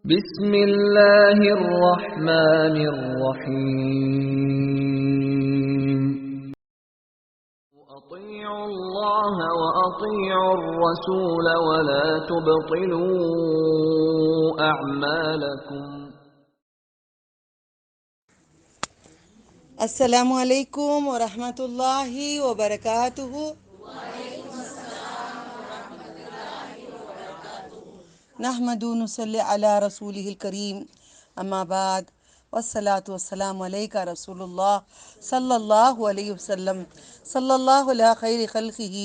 بسم اللہ الرحمن الرحیم اطیعوا اللہ واطیعوا الرسول ولا تبطلوا اعمالکم۔ السلام علیکم ورحمۃ اللہ وبرکاتہ۔ نحمد نصلی علی رسولہ الکریم، اما بعد، والصلاة والسلام علیکہ رسول اللہ صلی اللہ علیہ وسلم، صلی اللہ علی خیر خلقہ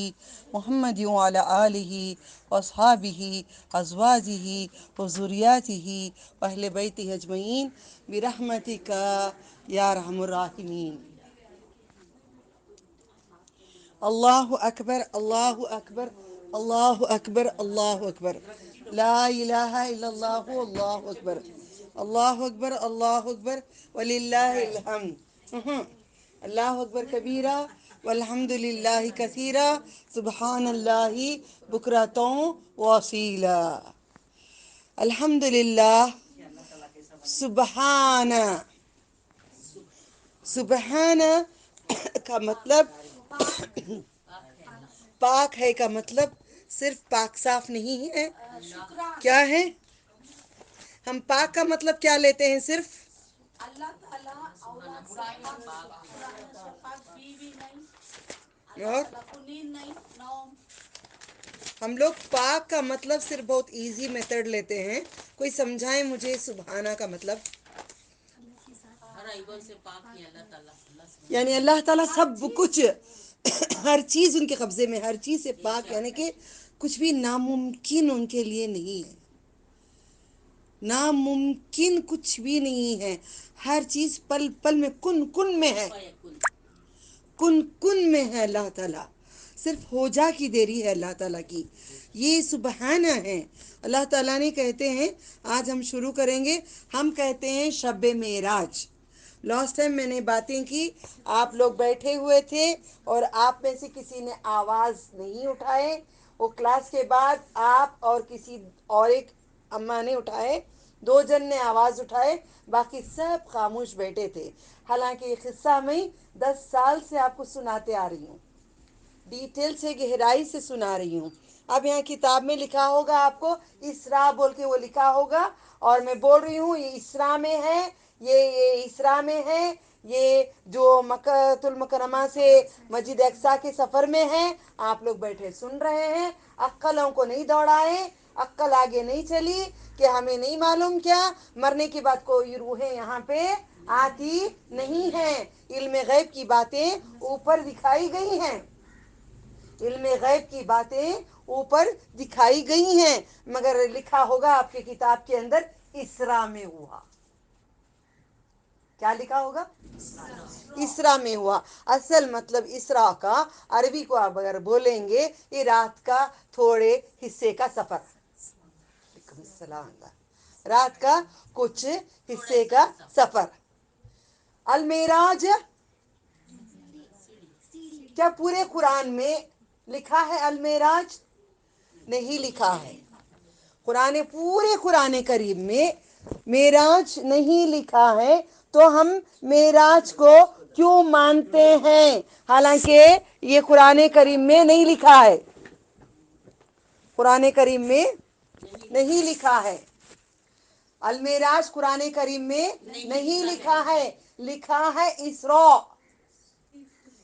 محمد وعلی آلہ واصحابہ ازواجہ وذریاتہ واہل بیتہ اجمعین برحمتک یا ارحم الراحمین۔ اللہ اکبر، اللہ اکبر، اللہ اکبر، اللہ اکبر، لا الہ الا اللہ، اللہ اکبر، اللہ اکبر، اللہ اکبر وللہ الحمد۔ اللہ اکبر کبیرہ والحمد للہ کثیرہ، سبحان اللہ بکرۃ واصیلا۔ الحمد للہ، سبحان، سبحان کا مطلب پاک ہے، کا مطلب صرف پاک صاف نہیں ہے۔ کیا ہے؟ ہم پاک کا مطلب کیا لیتے ہیں؟ صرف اللہ تعالیٰ اولاد سے پاک بیوی نہیں، اور نیند نہیں، نوم۔ ہم لوگ پاک کا مطلب صرف بہت ایزی میتھڈ لیتے ہیں۔ کوئی سمجھائیں مجھے سبحانہ کا مطلب؟ یعنی اللہ تعالیٰ سب کچھ، ہر چیز ان کے قبضے میں، ہر چیز سے پاک، یعنی کہ کچھ بھی ناممکن ان کے لیے نہیں ہے، ناممکن کچھ بھی نہیں ہے۔ ہر چیز پل پل میں کن کن میں ہے، کن کن میں ہے اللہ تعالیٰ۔ صرف ہو جا کی دیری ہے اللہ تعالیٰ کی، یہ سبحانہ ہے۔ اللہ تعالیٰ نے کہتے ہیں، آج ہم شروع کریں گے، ہم کہتے ہیں شب معراج۔ لاسٹ ٹائم میں نے باتیں کی، آپ لوگ بیٹھے ہوئے تھے اور آپ میں سے کسی نے آواز نہیں اٹھائے۔ وہ کلاس کے بعد آپ اور کسی اور ایک اماں نے اٹھائے، 2 جن نے آواز اٹھائے، باقی سب خاموش بیٹھے تھے۔ حالانکہ یہ قصہ میں 10 سال سے آپ کو سناتے آ رہی ہوں، ڈیٹیل سے، گہرائی سے سنا رہی ہوں۔ اب یہاں کتاب میں لکھا ہوگا، آپ کو اسراء بول کے وہ لکھا ہوگا، اور میں بول رہی ہوں یہ اسراء میں ہے، یہ اسراء میں ہے، یہ جو مکہ المکرمہ سے مسجد اقصیٰ کے سفر میں ہے۔ آپ لوگ بیٹھے سن رہے ہیں، عقلوں کو نہیں دوڑائے، عقل آگے نہیں چلی کہ ہمیں نہیں معلوم کیا، مرنے کے بعد کوئی روحیں یہاں پہ آتی نہیں ہیں۔ علم غیب کی باتیں اوپر دکھائی گئی ہیں، علم غیب کی باتیں اوپر دکھائی گئی ہیں، مگر لکھا ہوگا آپ کی کتاب کے اندر اسراء میں ہوا۔ کیا لکھا ہوگا؟ اسراء میں ہوا۔ اصل مطلب اسراء کا عربی کو آپ اگر بولیں گے، یہ رات کا تھوڑے حصے کا سفر، رات کا کچھ حصے کا سفر۔ المعراج کیا پورے قرآن میں لکھا ہے المعراج؟ نہیں لکھا ہے۔ پورے قرآن کریم میں معراج نہیں لکھا ہے، تو ہم معراج کو کیوں مانتے ہیں حالانکہ یہ قرآن کریم میں نہیں لکھا ہے؟ قرآن کریم میں نہیں لکھا ہے، المعراج قرآن کریم میں نہیں لکھا ہے، لکھا ہے اسراء۔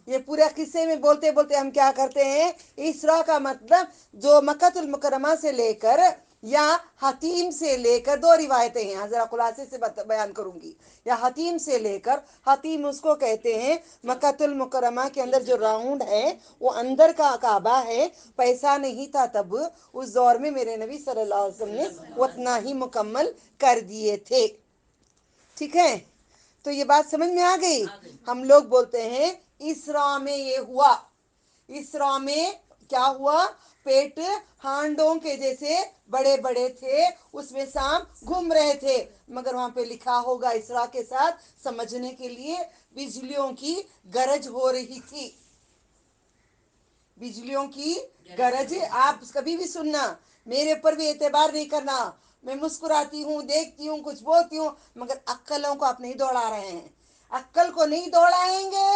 یہ پورے قصے میں بولتے بولتے ہم کیا کرتے ہیں؟ اسراء کا مطلب جو مکہ المکرمہ سے لے کر یا حتیم سے لے کر، 2 روایتیں ہیں، ذرا خلاصے سے بیان کروں گی۔ یا حتیم سے لے کر، حتیم اس کو کہتے ہیں مکہ المکرمہ کے اندر جو راؤنڈ ہے، وہ اندر کا کعبہ ہے۔ پیسہ نہیں تھا تب، اس دور میں میرے نبی صلی اللہ علیہ وسلم نے اتنا ہی مکمل کر دیے تھے۔ ٹھیک ہے، تو یہ بات سمجھ میں آ گئی؟ ہم لوگ بولتے ہیں اسراء میں یہ ہوا۔ اسراء میں کیا ہوا؟ پیٹ ہانڈوں کے جیسے بڑے بڑے تھے، اس میں سانپ گھوم رہے تھے، مگر وہاں پہ لکھا ہوگا اسراء کے ساتھ سمجھنے کے لیے بجلیوں کی گرج ہو رہی تھی۔ بجلیوں کی گرج، آپ کبھی بھی سننا، میرے اوپر بھی اعتبار نہیں کرنا، میں مسکراتی ہوں، دیکھتی ہوں، کچھ بولتی ہوں، مگر عقلوں کو آپ نہیں دوڑا رہے ہیں. عقل کو نہیں دوڑائیں گے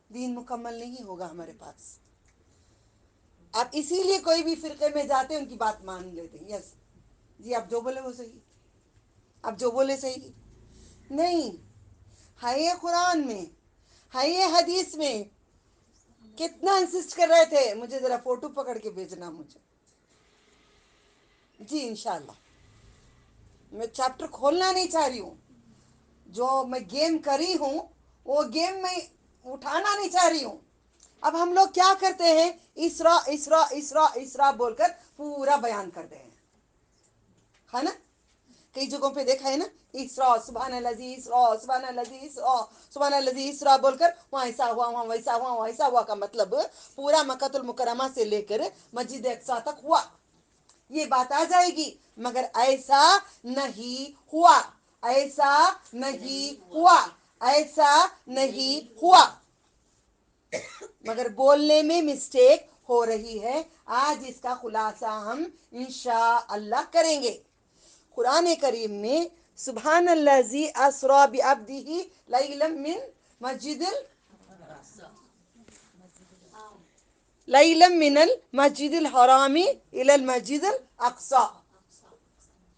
دین مکمل نہیں ہوگا ہمارے پاس. آپ اسی لیے کوئی بھی فرقے میں جاتے ہیں ان کی بات مان لیتے ہیں. یس جی آپ جو بولے وہ صحیح، آپ جو بولے صحیح نہیں ہے. یہ قرآن میں ہے، یہ حدیث میں. کتنا انسسٹ کر رہے تھے مجھے ذرا فوٹو پکڑ کے بھیجنا مجھے. جی انشاءاللہ. میں چیپٹر کھولنا نہیں چاہ رہی ہوں. جو میں گیم کری ہوں وہ گیم میں اٹھانا نہیں چاہ رہی ہوں. اب ہم لوگ کیا کرتے ہیں؟ اسرا اسرا اسرا اسرا بول کر پورا بیان کرتے ہیں، ہے نا؟ کئی جگہوں پہ دیکھا ہے نا، اسرا سبحان الذی اسرا سبحان الذی اسرا سبحان الذی اسرا بول کر وہاں ایسا ہوا، وہاں ویسا ہوا، وہاں ایسا ہوا کا مطلب پورا مکۃ المکرمہ سے لے کر مسجد اقصی تک ہوا. یہ بات آ جائے گی، مگر ایسا نہیں ہوا، ایسا نہیں ہوا، ایسا نہیں ہوا. مگر بولنے میں مسٹیک ہو رہی ہے. آج اس کا خلاصہ ہم انشاءاللہ کریں گے. قرآن کریم میں سبحان الذی اسری بعبدہ لیلا من مسجد لیلا من المسجد الحرام الی المسجد الاقصی،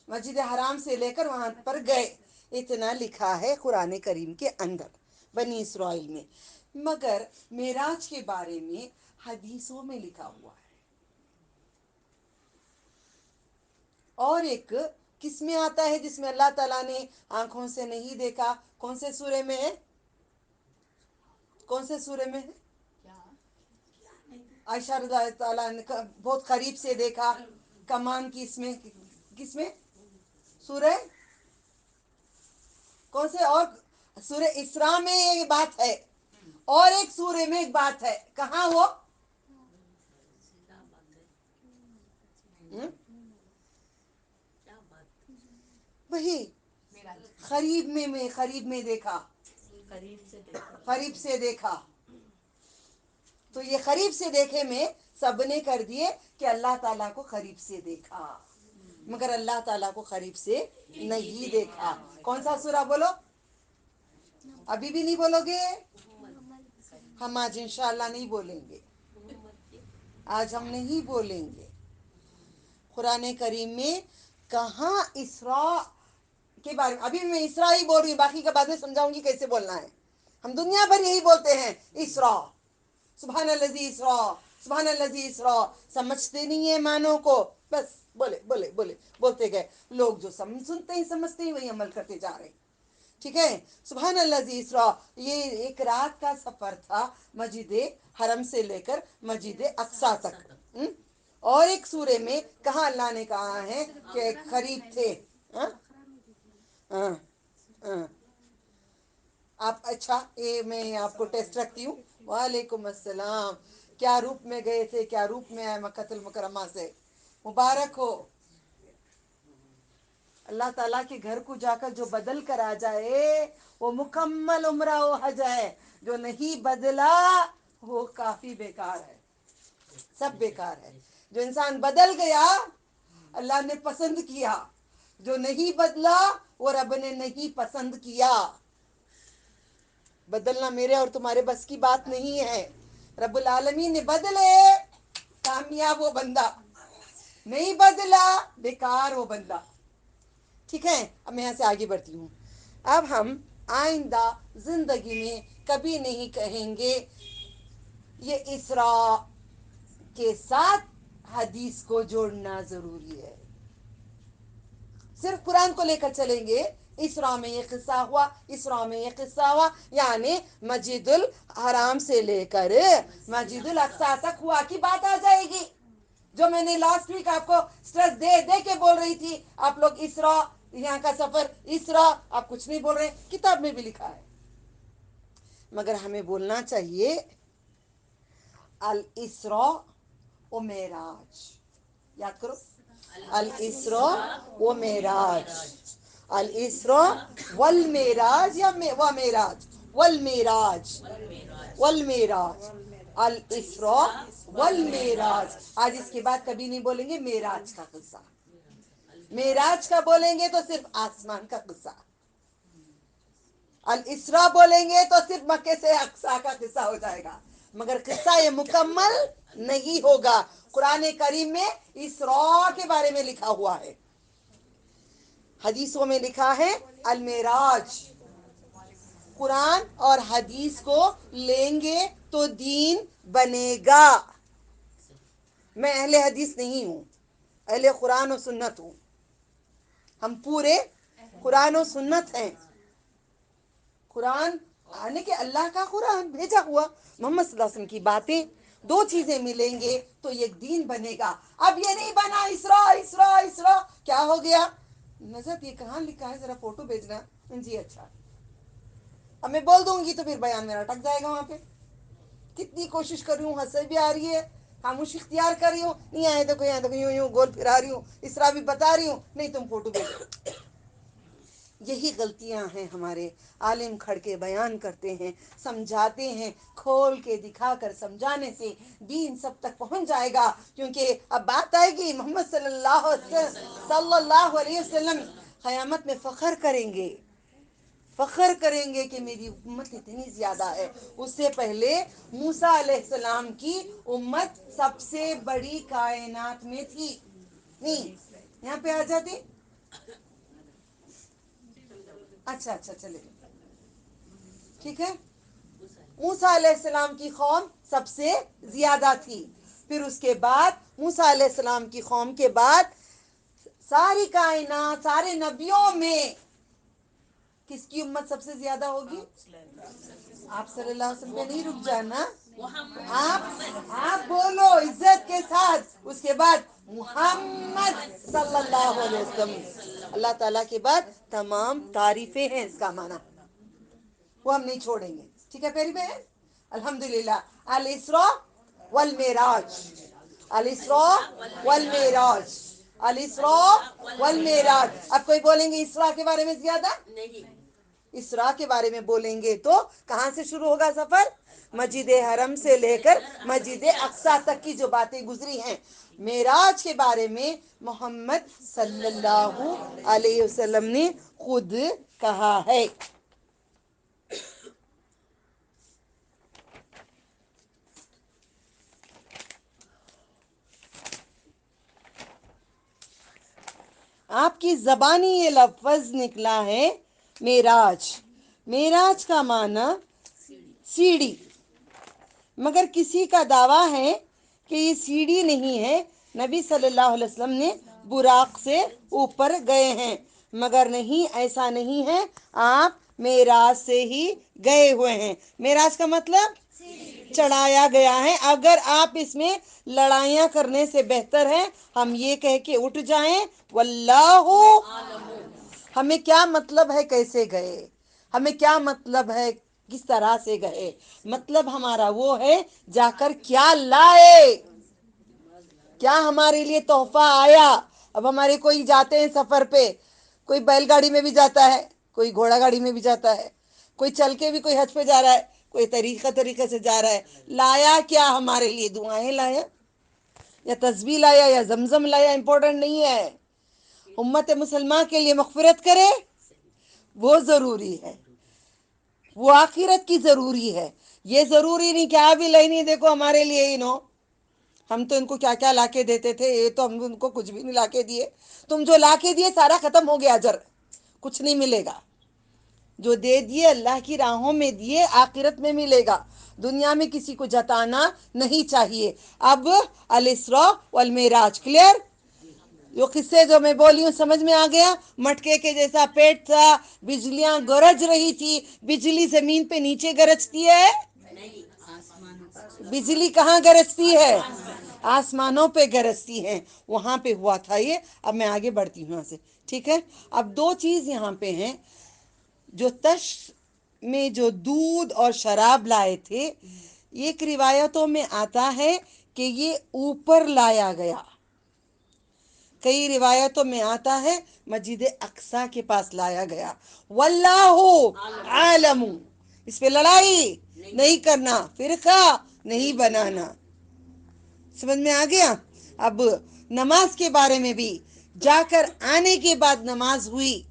مسجد حرام سے لے کر وہاں پر گئے. اتنا لکھا ہے قرآن کریم کے اندر بنی اسرائیل میں. مگر معراج کے بارے میں حدیثوں میں لکھا ہوا ہے. اور ایک کس میں آتا ہے جس میں اللہ تعالیٰ نے آنکھوں سے نہیں دیکھا؟ کون سے سورے میں ہے؟ کون سے سورے میں ہے؟ عائشہ رضی اللہ تعالیٰ نے بہت قریب سے دیکھا. کمان کی اس میں کس میں؟ سورہ کون سے؟ اور سورہ اسراء میں یہ بات ہے، اور ایک سورے میں ایک بات ہے. کہاں وہ؟ وہی قریب میں دیکھا، قریب سے دیکھا. تو یہ قریب سے دیکھے میں سب نے کر دیے کہ اللہ تعالیٰ کو قریب سے دیکھا، مگر اللہ تعالیٰ کو قریب سے نہیں دیکھا. کون سا سورہ بولو؟ ابھی بھی نہیں بولو گے؟ ہم آج انشاءاللہ نہیں بولیں گے، آج ہم نہیں بولیں گے. قرآن کریم میں کہاں اسراء کے بارے میں؟ ابھی میں اسراء ہی بول رہی ہوں، باقی کا بعد میں سمجھاؤں گی کیسے بولنا ہے. ہم دنیا بھر یہی بولتے ہیں اسراء، سبحان الذی اسراء سبحان الذی اسراء. سمجھتے نہیں ہیں معنوں کو، بس بولے بولے بولے بولتے گئے. لوگ جو سنتے ہی سمجھتے ہی وہی عمل کرتے جا رہے. ٹھیک ہے. سبحان الذی اسراء یہ ایک رات کا سفر تھا مسجد حرم سے لے کر مسجد اقصی تک. اور ایک سورے میں کہاں اللہ نے کہا ہے کہ قریب تھے. آپ اچھا یہ میں آپ کو ٹیسٹ رکھتی ہوں. وعلیکم السلام. کیا روپ میں گئے تھے، کیا روپ میں آئے مکۃ المکرمہ سے. مبارک ہو. اللہ تعالیٰ کے گھر کو جا کر جو بدل کر آ جائے وہ مکمل عمرہ و حج ہے. جو نہیں بدلا وہ کافی بیکار ہے، سب بیکار ہے. جو انسان بدل گیا اللہ نے پسند کیا، جو نہیں بدلا وہ رب نے نہیں پسند کیا. بدلنا میرے اور تمہارے بس کی بات نہیں ہے. رب العالمین نے بدلے کامیاب وہ بندہ، نہیں بدلا بیکار وہ بندہ. ٹھیک ہے. اب میں یہاں سے آگے بڑھتی ہوں. اب ہم آئندہ زندگی میں کبھی نہیں کہیں گے یہ اسراء کے ساتھ حدیث کو جوڑنا ضروری ہے. صرف قرآن کو لے کر چلیں گے. اسراء میں یہ قصہ ہوا، اسراء میں یہ قصہ ہوا، یعنی مسجد الحرام سے لے کر مسجد الاقصی تک ہوا کی بات آ جائے گی. جو میں نے لاسٹ ویک آپ کو سٹریس دے دے کے بول رہی تھی، آپ لوگ اسراء یہاں کا سفر اسراء آپ کچھ نہیں بول رہے. کتاب میں بھی لکھا ہے. مگر ہمیں بولنا چاہیے الاسراء و معراج. یاد کرو، الاسراء و معراج، الاسراء والمعراج یا ومعراج والمعراج والمعراج الاسراء والمعراج. آج اس کے بعد کبھی نہیں بولیں گے معراج کا قصہ. मेराज का बोलेंगे तो सिर्फ आसमान का किस्सा, अल इसरा बोलेंगे तो सिर्फ मक्के से अक्सा का किस्सा हो जाएगा, मगर किस्सा ये मुकम्मल नहीं होगा। कुरान करीम में इसरा के बारे में लिखा हुआ है, हदीसों में लिखा है अल मेराज। कुरान और हदीस को लेंगे तो दीन बनेगा। मैं अहले हदीस नहीं हूँ, अहले कुरान और सुन्नत हूँ। हम पूरे कुरान और सुन्नत हैं। कुरान आने के अल्लाह का कुरान भेजा हुआ मोहम्मद सल्लल्लाहु अलैहि वसल्लम की बातें, दो चीजें मिलेंगे तो ये दीन बनेगा। अब ये नहीं बना इसरा इसरा इसरा, क्या हो गया नजर, ये कहाँ लिखा है, जरा फोटो भेजना। जी अच्छा, अब मैं बोल दूंगी तो फिर बयान मेरा अटक जाएगा वहां पे। कितनी कोशिश कर रही हूँ, हंसे भी आ रही है, खामोशी इख्तियार कर रही हूँ, नहीं आए तो कोई आए तो यूं यूं गोल फिरा रही हूँ, इसरा भी बता रही हूँ, नहीं तुम फोटो भेजो। यही गलतियां हैं हमारे। आलिम खड़ के बयान करते हैं, समझाते हैं, खोल के दिखाकर समझाने से दीन सब तक पहुंच जाएगा। क्योंकि अब बात आएगी मोहम्मद सल्लल्लाहु अलैहि वसल्लम क़यामत में फख्र करेंगे कि मेरी उम्मत इतनी ज्यादा है। उससे पहले मूसा अलैहिस्सलाम की उम्मत सबसे बड़ी कायनात में थी। नहीं, यहाँ पे आ जाती। अच्छा चले, ठीक है। मूसा अलैहिस्सलाम की कौम सबसे ज्यादा थी, फिर उसके बाद मूसा अलैहिस्सलाम की कौम के बाद सारी कायनात, सारे नबियों में किसकी उम्मत सबसे ज्यादा होगी? आप सल्लल्लाहु अलैहि वसल्लम पे नहीं रुक जाना, आप बोलो इज्जत के साथ। उसके बाद मुहम्मद सल्लल्लाहु अलैहि वसल्लम, अल्लाह ताला के बाद तमाम तारीफें हैं, इसका माना वो हम नहीं छोड़ेंगे। ठीक है प्यारी बहन, अल्हम्दुलिल्लाह। अल इसरा वल मेराज, अल इसरा वल मेराज, अल इसरा वल मेराज। अब कोई बोलेंगे इसरा के बारे में ज्यादा नहीं, इसरा के बारे में बोलेंगे तो कहां से शुरू होगा सफर? मस्जिद हरम से लेकर मस्जिद अक्सा तक की जो बातें गुजरी हैं। मेराज के बारे में मोहम्मद सल्लल्लाहु अलैहि वसल्लम ने खुद कहा है। आपकी जबानी ये लफ्ज निकला है मेराज। मेराज का माना सीढ़ी, मगर किसी का दावा है कि ये सीढ़ी नहीं है। नबी सल्लल्लाहु अलैहि वसल्लम ने बुराक से ऊपर गए हैं, मगर नहीं, ऐसा नहीं है। आप मेराज से ही गए हुए हैं। मेराज का मतलब चढ़ाया गया है। अगर आप इसमें लड़ाइयां करने से बेहतर है हम ये कह के उठ जाएं वल्लाहु, हमें क्या मतलब है कैसे गए, हमें क्या मतलब है किस तरह से गए, मतलब हमारा वो है जाकर क्या लाए, क्या हमारे लिए तोहफा आया। अब हमारे कोई जाते हैं सफर पे, कोई बैलगाड़ी में भी जाता है, कोई घोड़ा गाड़ी में भी जाता है, कोई चल के भी कोई हज पे जा रहा है, कोई तरीके से जा रहा है। लाया क्या हमारे लिए? दुआएं लाया या तस्बीह लाया या जमजम लाया, इंपॉर्टेंट नहीं है। उम्मत मुसलमान के लिए मगफिरत करे वो जरूरी है, वो आखिरत की जरूरी है। ये जरूरी नहीं क्या भी नहीं, देखो हमारे लिए ही नो, हम तो इनको क्या क्या लाके देते थे, ये तो हम उनको कुछ भी नहीं लाके दिए। तुम जो लाके दिए सारा खत्म हो गया, अजर कुछ नहीं मिलेगा। जो दे दिए अल्लाह की राहों में दिए, आखिरत में मिलेगा। दुनिया में किसी को जताना नहीं चाहिए। अब अल इसरा वल मेराज क्लियर? जो किस्से जो मैं बोली हूँ समझ में आ गया? मटके के जैसा पेट था, बिजलियां गरज रही थी। बिजली जमीन पे नीचे गरजती है? बिजली कहाँ गरजती है? आसमानों पे गरजती है। वहां पे हुआ था ये। अब मैं आगे बढ़ती हूँ यहाँ से, ठीक है। अब दो चीज यहाँ पे हैं। जो तश में जो दूध और शराब लाए थे, एक रिवायतों में आता है कि ये ऊपर लाया गया, कई रिवायतों में आता है मस्जिद अक्सा के पास लाया गया। वल्लाहु आलमू, इस पे लड़ाई नहीं करना, फिरका नहीं बनाना। समझ में आ गया? अब नमाज के बारे में भी جا کر آنے کے بعد نماز ہوئی،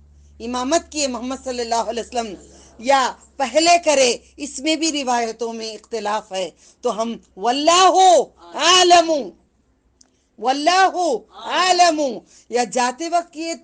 امامت کیے محمد صلی اللہ علیہ وسلم، یا پہلے کرے، اس میں بھی روایتوں میں اختلاف ہے. تو ہم واللہ عالم، واللہ عالم، یا جاتے وقت کیے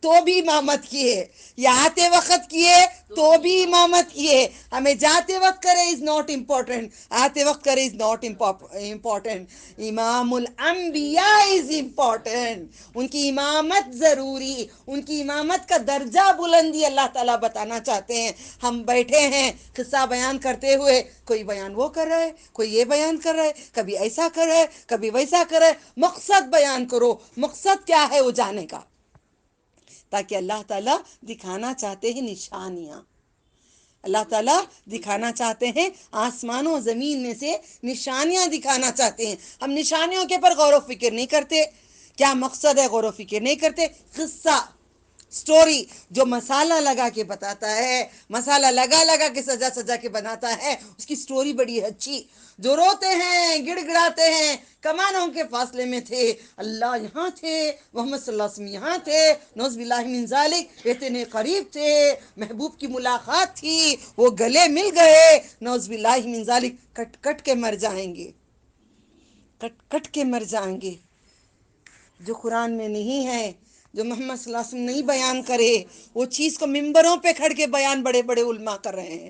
تو بھی امامت کیے، یا آتے وقت کیے تو بھی امامت کیے. ہمیں جاتے وقت کرے از ناٹ امپورٹنٹ، آتے وقت کرے از ناٹ امپورٹنٹ. امام الانبیاء از امپورٹنٹ، ان کی امامت ضروری، ان کی امامت کا درجہ بلندی اللہ تعالیٰ بتانا چاہتے ہیں. ہم بیٹھے ہیں قصہ بیان کرتے ہوئے، کوئی بیان وہ کر رہا ہے، کوئی یہ بیان کر رہا ہے، کبھی ایسا کر رہا ہے، کبھی ویسا کر رہا ہے. مقصد بیان کرو، مقصد کیا ہے وہ جانے کا، تاکہ اللہ تعالیٰ دکھانا چاہتے ہیں نشانیاں. اللہ تعالیٰ دکھانا چاہتے ہیں آسمان و زمین میں سے نشانیاں دکھانا چاہتے ہیں. ہم نشانیوں کے پر غور و فکر نہیں کرتے، کیا مقصد ہے غور و فکر نہیں کرتے. قصہ، سٹوری جو مسالہ لگا کے بتاتا ہے، مسالہ لگا لگا کے سجا سجا کے بناتا ہے، اس کی سٹوری بڑی اچھی. جو روتے ہیں، گڑ گڑاتے ہیں، کمانوں کے فاصلے میں تھے، اللہ یہاں تھے، محمد صلی اللہ علیہ وسلم یہاں تھے، نعوذ باللہ من ذالک اتنے قریب تھے، محبوب کی ملاقات تھی، وہ گلے مل گئے، نعوذ باللہ من ذالک کٹ کٹ کے مر جائیں گے، کٹ کٹ کے مر جائیں گے. جو قرآن میں نہیں ہے، جو محمد صلی اللہ علیہ وسلم نہیں بیان کرے، وہ چیز کو ممبروں پہ کھڑ کے بیان بڑے بڑے علماء کر رہے ہیں.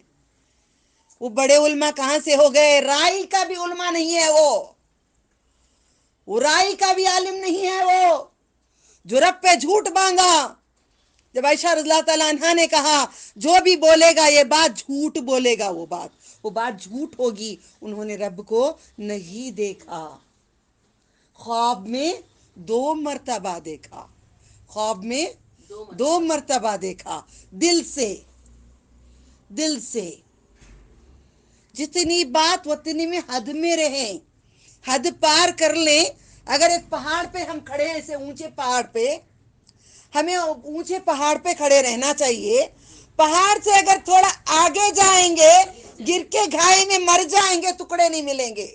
وہ بڑے علماء کہاں سے ہو گئے؟ رائی کا بھی علماء نہیں ہے وہ رائی کا بھی عالم نہیں ہے. وہ جو رب پہ جھوٹ باندھا، جب عائشہ رضی اللہ تعالیٰ عنہا نے کہا جو بھی بولے گا یہ بات جھوٹ بولے گا، وہ بات جھوٹ ہوگی. انہوں نے رب کو نہیں دیکھا، خواب میں 2 مرتبہ دیکھا، خواب میں 2 مرتبہ دیکھا. دل سے جتنی بات اتنی میں حد میں رہیں، حد پار کر لیں. اگر ایک پہاڑ پہ ہم کھڑے ہیں، ایسے اونچے پہاڑ پہ، ہمیں اونچے پہاڑ پہ کھڑے رہنا چاہیے. پہاڑ سے اگر تھوڑا آگے جائیں گے، گر کے گھائی میں مر جائیں گے، ٹکڑے نہیں ملیں گے.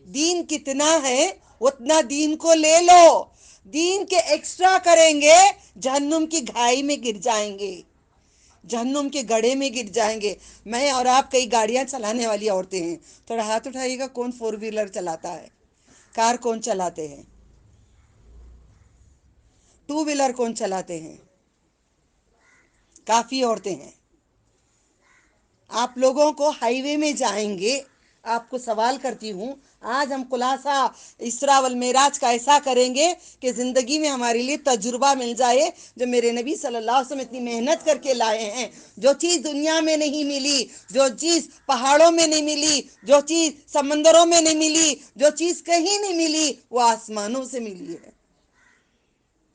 دین کتنا ہے اتنا دین کو لے لو، دین کے ایکسٹرا کریں گے جہنم کی گھائی میں گر جائیں گے، جہنم کے گڑھے میں گر جائیں گے. میں اور آپ کئی گاڑیاں چلانے والی عورتیں ہیں، تھوڑا ہاتھ اٹھائیے گا کون 4 ویلر چلاتا ہے، کار کون چلاتے ہیں، 2 ویلر کون چلاتے ہیں؟ کافی عورتیں ہیں. آپ لوگوں کو ہائی وے میں جائیں گے، آپ کو سوال کرتی ہوں، آج ہم خلاصہ اسراء والمعراج کا ایسا کریں گے کہ زندگی میں ہمارے لیے تجربہ مل جائے، جو میرے نبی صلی اللہ علیہ وسلم اتنی محنت کر کے لائے ہیں. جو چیز دنیا میں نہیں ملی، جو چیز پہاڑوں میں نہیں ملی، جو چیز سمندروں میں نہیں ملی، جو چیز کہیں نہیں ملی، وہ آسمانوں سے ملی ہے.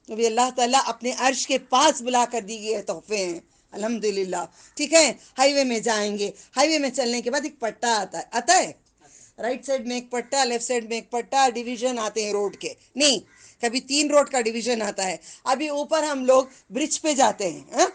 تو بھی اللہ تعالیٰ اپنے عرش کے پاس بلا کر دی گئے تحفے ہیں الحمدللہ. ٹھیک ہے، ہائی وے میں جائیں گے، ہائی وے میں چلنے کے بعد ایک پٹا آتا ہے، رائٹ سائڈ میں ایک پٹا، لیفٹ سائڈ میں ایک پٹا، ڈیویژن آتے ہیں روڈ کے، نہیں کبھی 3 روڈ کا ڈیویژن آتا ہے. ابھی اوپر ہم لوگ برج پہ جاتے ہیں،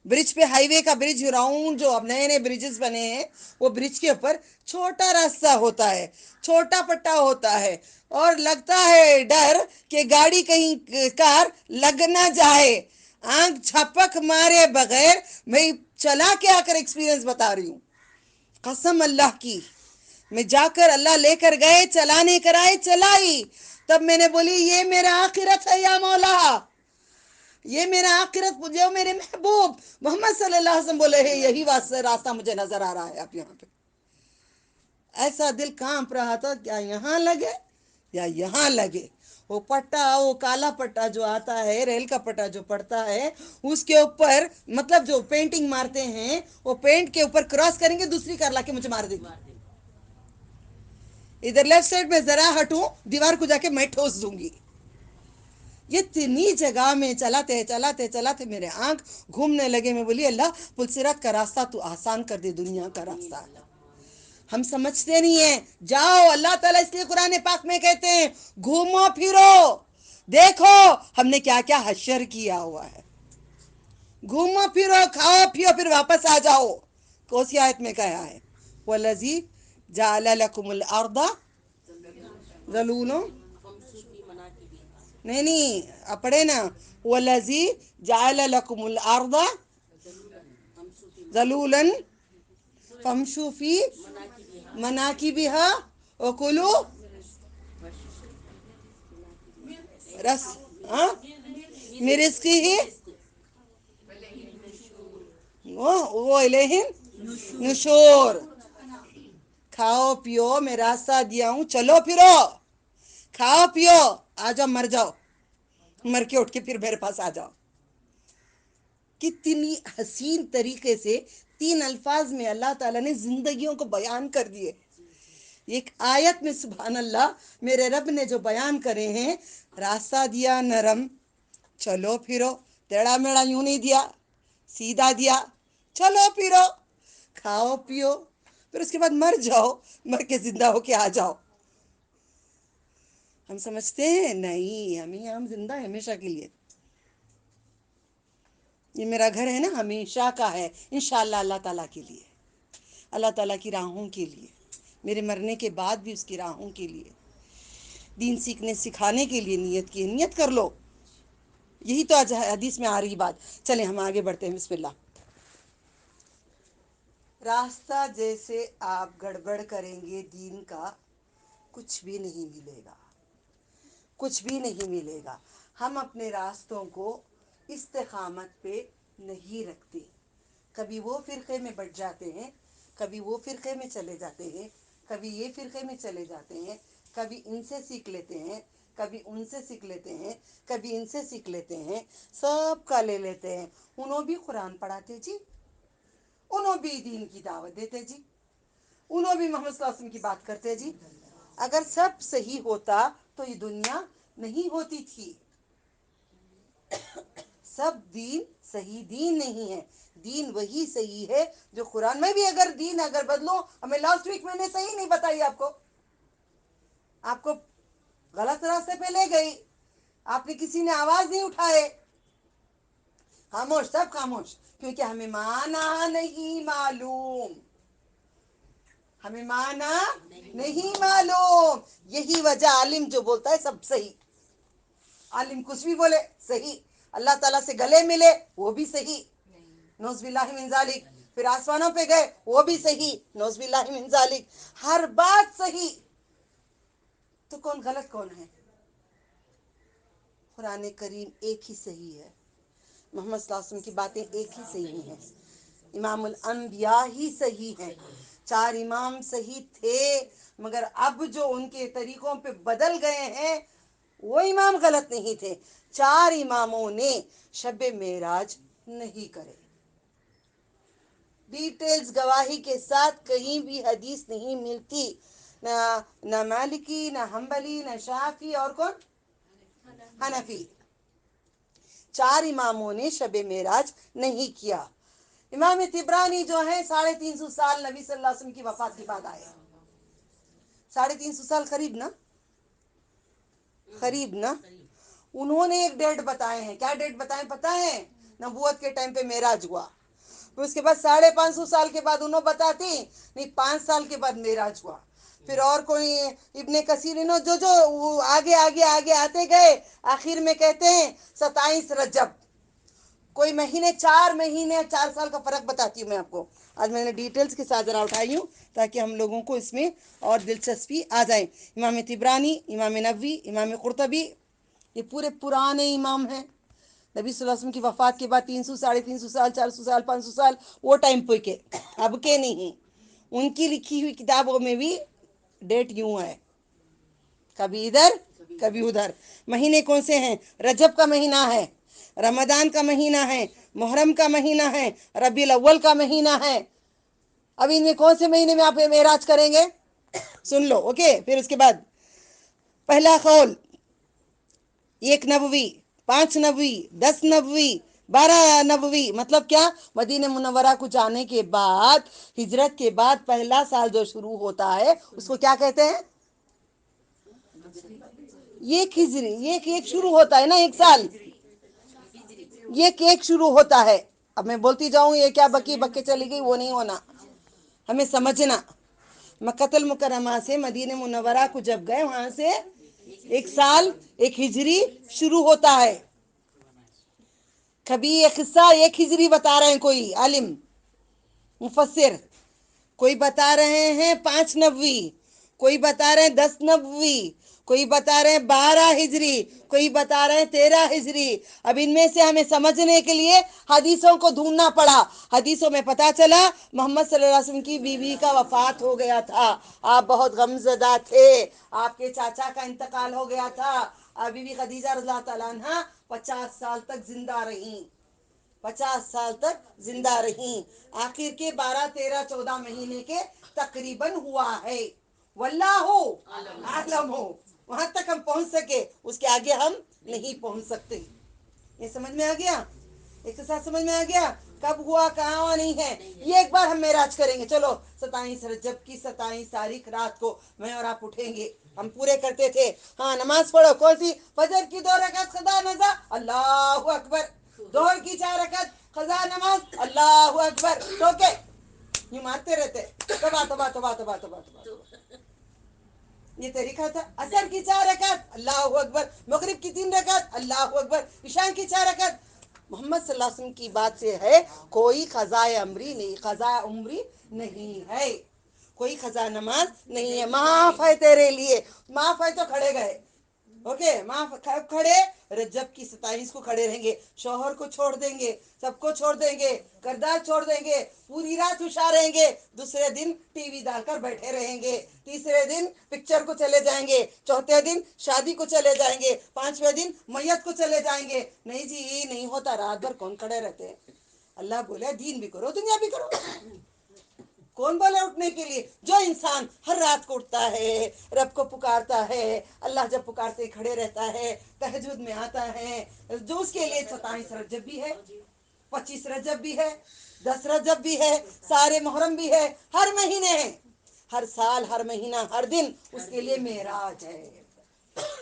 برج پہ، ہائی وے کا برج راؤنڈ، جو اب نئے نئے برجز بنے ہیں، وہ برج کے اوپر چھوٹا راستہ ہوتا ہے، چھوٹا پٹا ہوتا ہے، اور لگتا ہے ڈر کہ گاڑی کہیں کار لگ نہ جائے. آنکھ جھپک مارے بغیر میں چلا کے آ کر ایکسپیرینس بتا رہی ہوں، قسم اللہ کی. میں جا کر اللہ لے کر گئے، چلانے کرائے، چلائی، تب میں نے بولی یہ میرا آخرت ہے یا مولا، یہ میرا آخرت، جو میرے محبوب محمد صلی اللہ علیہ وسلم بولے ہیں یہی راستہ مجھے نظر آ رہا ہے. آپ یہاں پہ ایسا دل کانپ رہا تھا، کیا یہاں لگے یا یہاں لگے. وہ پٹا، وہ کالا پٹا جو آتا ہے، ریل کا پٹا جو پڑتا ہے، اس کے اوپر مطلب جو پینٹنگ مارتے ہیں، وہ پینٹ کے اوپر کراس کریں گے، دوسری کار لا کے مجھے مار دے گی. ادھر لیفٹ سائڈ میں ذرا ہٹوں، دیوار کو جا کے میں ٹھوس دوں گی. یہ اتنی جگہ میں چلاتے چلاتے چلاتے میرے آنکھ گھومنے لگے. میں بولی اللہ پلسرات کا راستہ تو آسان کر دے، دنیا کا راستہ. ہم سمجھتے نہیں ہیں. جاؤ، اللہ تعالیٰ اس لیے قرآن پاک میں کہتے ہیں گھومو پھرو، دیکھو ہم نے کیا کیا حشر کیا ہوا ہے. گھومو پھرو، کھاؤ پیو، پھر واپس آ جاؤ. کوسی آیت میں کہا ہے وَالَّذِي جَعَلَ لَكُمُ الْأَرْضَ ذَلُولًا नहीं पढ़े ना, वल्लज़ी जअल लकुमुल अर्द ज़लूलन फमशू फी मनाकिबिहा वकुलू रस हाँ मिरिस्किही वो इलैहिन नुशूर। खाओ पियो, मैं रास्ता दिया हूँ, चलो फिरो, खाओ पियो, आ जाओ, मर जाओ, मर के उठ के फिर मेरे पास आ जाओ। कितनी हसीन तरीके से 3 अल्फाज में अल्लाह ताला ने जिंदगियों को बयान कर दिए। एक आयत में सुभान अल्लाह मेरे रब ने जो बयान करे हैं, रास्ता दिया नरम, चलो फिरो, टेढ़ा मेढ़ा यूं नहीं दिया, सीधा दिया, चलो फिरो, खाओ पियो, फिर उसके बाद मर जाओ, मर के जिंदा होके आ जाओ। हम समझते हैं नहीं, हम जिंदा है हमेशा के लिए। ये मेरा घर है ना, हमेशा का है, इंशाअल्लाह अल्लाह ताला के लिए, अल्लाह ताला की राहों के लिए, मेरे मरने के बाद भी उसकी राहों के लिए, दीन सीखने सिखाने के लिए नियत की, नियत कर लो। यही तो आज हदीस में आ रही बात। चलें हम आगे बढ़ते हैं, बिस्मिल्लाह। रास्ता जैसे आप गड़बड़ करेंगे दीन का, कुछ भी नहीं मिलेगा, कुछ भी नहीं मिलेगा। हम अपने रास्तों को इस्तिकामत पे नहीं रखते, कभी वो फ़िरक़े में बढ़ जाते हैं, कभी वो फ़िरक़े में चले जाते हैं, कभी ये फ़िरक़े में चले जाते हैं, कभी इनसे सीख लेते हैं, कभी उनसे सीख लेते हैं, कभी इनसे सीख लेते हैं, सब का ले लेते हैं। उन्हों भी कुरान पढ़ाते जी, उन्हों भी दीन की दावत देते जी, उन्हों भी मोहम्मद सल्लल्लाहु अलैहि वसल्लम की बात करते जी। अगर सब सही होता तो ये दुनिया नहीं होती थी। सब दीन सही दीन नहीं है, दीन वही सही है जो कुरान में भी, अगर दीन अगर बदलो, हमें लास्ट वीक मैंने सही नहीं बताई, आपको गलत रास्ते पे ले गई, आपने किसी ने आवाज नहीं उठाए, खामोश, सब खामोश, क्योंकि हमें माना नहीं मालूम, हमें माना नहीं मालूम। यही वजह, आलिम जो बोलता है सब सही, आलिम कुछ भी बोले सही, अल्लाह ताला से गले मिले वो भी सही, नौज़बिल्लाहि मिन ज़ालिक, फिर आसमानों पे गए वो भी सही, नौज़बिल्लाहि मिन ज़ालिक, हर बात सही। तो कौन गलत कौन है? कुरान करीम एक ही सही है, मोहम्मद सल्लल्लाहु अलैहि वसल्लम की बातें एक ही सही हैं, इमामुल अंबिया ही सही हैं। 4 इमाम सही थे, मगर अब जो उनके तरीकों पे बदल गए हैं वो इमाम गलत नहीं थे। 4 इमामों ने शब मेराज नहीं करे, डिटेल्स गवाही के साथ कहीं भी हदीस नहीं मिलती, ना मालिकी, ना हम्बली, ना शाफी, और कौन, हनफी। 4 इमामों ने शब मेराज नहीं किया। इमाम तिबरानी जो है 350 साल नबी सल्लल्लाहु अलैहि वसल्लम की वफात के बाद आए, 350 साल करीब ना, करीब ना। उन्होंने एक डेट बताए हैं, क्या डेट बताए पता है? नबूवत के टाइम पे मेराज हुआ, फिर उसके बाद 550 साल के बाद उन्होंने बताती नहीं, 5 साल के बाद मेराज हुआ। फिर और कोई इब्ने कसीर, इन्हों जो जो वो आगे आगे आगे आते गए, आखिर में कहते हैं 27 रजब, कोई महीने, 4 महीने 4 साल का फर्क बताती हूँ मैं आपको। आज मैंने डिटेल्स के साथ जरा उठाई हूँ ताकि हम लोगों को इसमें और दिलचस्पी आ जाए। इमाम तिबरानी, इमाम नबवी, इमाम कुर्तबी, ये पूरे पुराने इमाम हैं। नबी सल्लल्लाहु अलैहि वसल्लम की वफ़ात के बाद 300, 350 साल, 400 साल, 500 साल, वो टाइम पे के, अब के नहीं। उनकी लिखी हुई किताबों में भी डेट यूं है, कभी इधर कभी उधर। महीने कौन से हैं? रजब का महीना है, रमजान का महीना है, मुहर्रम का महीना है, रबीउल अव्वल का महीना है। अब इनमें कौन से महीने में आप मेराज करेंगे? सुन लो, ओके। फिर उसके बाद पहला कौल 1 नबवी, 5 नबवी, 10 नबवी, 12 नबवी, मतलब क्या? मदीने मुनव्वरा को जाने के बाद, हिजरत के बाद पहला साल जो शुरू होता है उसको क्या कहते हैं? एक हिजरी, एक शुरू होता है ना, एक साल, एक शुरू होता है। अब मैं बोलती जाऊं, ये क्या बकी बक्के चली गई, वो नहीं होना, हमें समझना। मक्कतुल मुकर्रमा से मदीने मुनव्वरा को जब गए, वहां से एक साल एक हिजरी शुरू होता है। कभी ये किस्सा एक हिजरी बता रहे हैं कोई आलिम मुफस्सिर, कोई बता रहे हैं 5 नबवी, कोई बता रहे हैं 10 नबवी, कोई बता रहे हैं 12 हिजरी, कोई बता रहे हैं 13 हिजरी। अब इनमें से हमें समझने के लिए हदीसों को ढूंढना पड़ा। हदीसों में पता चला मोहम्मद सल्लल्लाहु अलैहि वसल्लम की बीवी का वफात हो गया था, आप बहुत गमज़दा थे, आपके चाचा का इंतकाल हो गया था। बीबी खदीजा रज़ियल्लाहु ताला अन्हा 50 साल तक जिंदा रहीं, 50 साल तक जिंदा रहीं। आखिर के 12, 13, 14 महीने के तकरीबन हुआ है। वल्लाहु आलम हो, वहां तक हम पहुंच सके, उसके आगे हम नहीं पहुंच सकते। ये समझ में आ गया? एक साथ समझ में आ गया? कब हुआ, कहाँ हुआ, नहीं है। ये एक बार हम मेराज करेंगे। चलो 27 रजब की 27 तारीख रात को मैं और आप उठेंगे। हम पूरे करते थे, हाँ नमाज पढ़ो, कौन सी? फजर की 2 रकात कज़ा नज़ा, अल्लाहु अकबर। दोहर की 4 रकात कज़ा नमाज, अल्लाहु अकबर। टोके यूं मारते रहते, तबा तबा तबा तबा तबा तबा। ये तरीका था। असर की 4 रकात, अल्लाहु अकबर। मगरिब की 3 रकात, अल्लाहु अकबर। इशा की 4 रकात। मोहम्मद सल्लल्लाहु अलैहि वसल्लम की बात से है, कोई खज़ाए अमरी नहीं, खज़ाए उमरी नहीं है, कोई खज़ा नमाज नहीं है। माफ है तेरे लिए, माफ है तो खड़े गए, ओके माफ। कब खड़े? रजब की 27 को खड़े रहेंगे। शौहर को छोड़ देंगे, सबको छोड़ देंगे, करदार छोड़ देंगे, पूरी रात होशियार रहेंगे। दूसरे दिन टीवी डालकर बैठे रहेंगे, तीसरे दिन पिक्चर को चले जाएंगे, चौथे दिन शादी को चले जाएंगे, 5वें दिन मैयत को चले जाएंगे। नहीं जी नहीं होता, रात भर कौन खड़े रहते हैं? अल्लाह बोले दीन भी करो दुनिया भी करो। कौन बोले उठने के लिए? जो इंसान हर रात को उठता है, रब को पुकारता है, अल्लाह जब पुकारते खड़े रहता है, तहज्जुद में आता है, जो उसके लिए 27 रजब भी है, 25 रजब भी है, 10 रजब भी है, सारे मुहर्रम भी है, हर महीने है, हर साल, हर महीना, हर दिन उसके लिए मेराज है।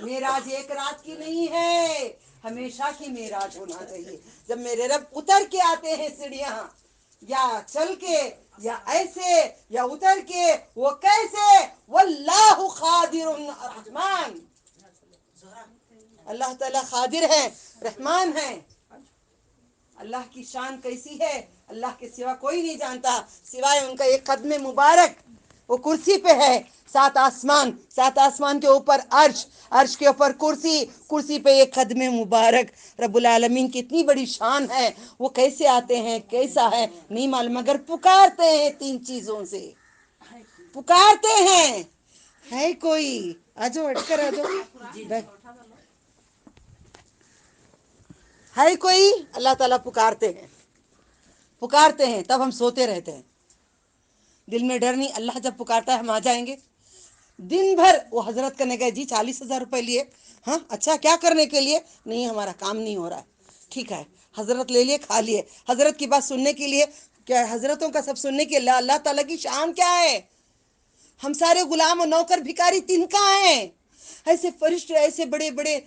मेराज एक रात की नहीं है, हमेशा की मेराज होना चाहिए। जब मेरे रब उतर के आते हैं सीढ़ियां, या चल के, या ऐसे, या उतर के, वो कैसे? वल्लाहु खादिरुन रहमान, अल्लाह ताला खादिर है, रहमान है। अल्लाह की शान कैसी है, अल्लाह के सिवा कोई नहीं जानता, सिवाय उनका एक कदम मुबारक। वो कुर्सी पे है, 7 आसमान, 7 आसमान के ऊपर अर्श, अर्श के ऊपर कुर्सी, कुर्सी पे एक कदम मुबारक। रब्बुल आलमीन की इतनी बड़ी शान है, वो कैसे आते हैं, कैसा है नहीं मालूम, मगर पुकारते हैं 3 चीजों से, पुकारते हैं। है कोई? आजो हटकर आजो, है कोई? अल्लाह ताला पुकारते हैं, पुकारते हैं, तब हम सोते रहते हैं। दिल में डर नहीं, अल्लाह जब पुकारता है हम आ जाएंगे। दिन भर वो हजरत करने गए जी, 40,000 रुपए लिए, हाँ अच्छा क्या करने के लिए? नहीं हमारा काम नहीं हो रहा है, ठीक है हजरत ले लिए, खा लिए। हजरत की बात सुनने के लिए क्या? हजरतों का सब सुनने के लिए। अल्लाह ताला की शान क्या है? हम सारे गुलाम और नौकर भिखारी तिनका हैं। ऐसे फरिश्ते, ऐसे बड़े बड़े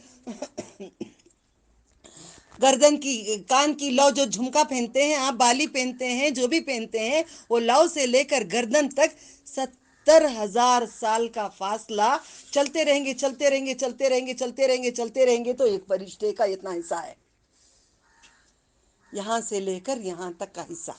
गर्दन की, कान की लौ जो झुमका पहनते हैं, आप बाली पहनते हैं, जो भी पहनते हैं, वो लौ से लेकर गर्दन तक 70,000 साल का फासला चलते रहेंगे, चलते रहेंगे, चलते रहेंगे, चलते रहेंगे, चलते रहेंगे, तो एक फरिश्ते का इतना हिस्सा है, यहां से लेकर यहां तक का हिस्सा।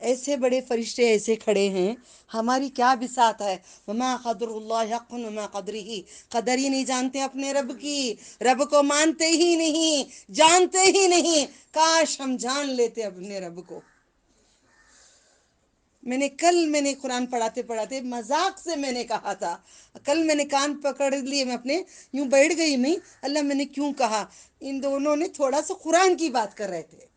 ऐसे बड़े फरिश्ते ऐसे खड़े हैं, हमारी क्या बिसात है? वमा क़दरुल्लाह हक़्क़ुन वमा क़दरिही, कदर ही नहीं जानते अपने रब की, रब को मानते ही नहीं, जानते ही नहीं। काश हम जान लेते अपने रब को। मैंने कुरान पढ़ाते पढ़ाते मजाक से मैंने कहा था, कल मैंने कान पकड़ लिए, मैं अपने यूं बैठ गई, नहीं अल्लाह मैंने क्यों कहा? इन दोनों ने थोड़ा सा कुरान की बात कर रहे थे,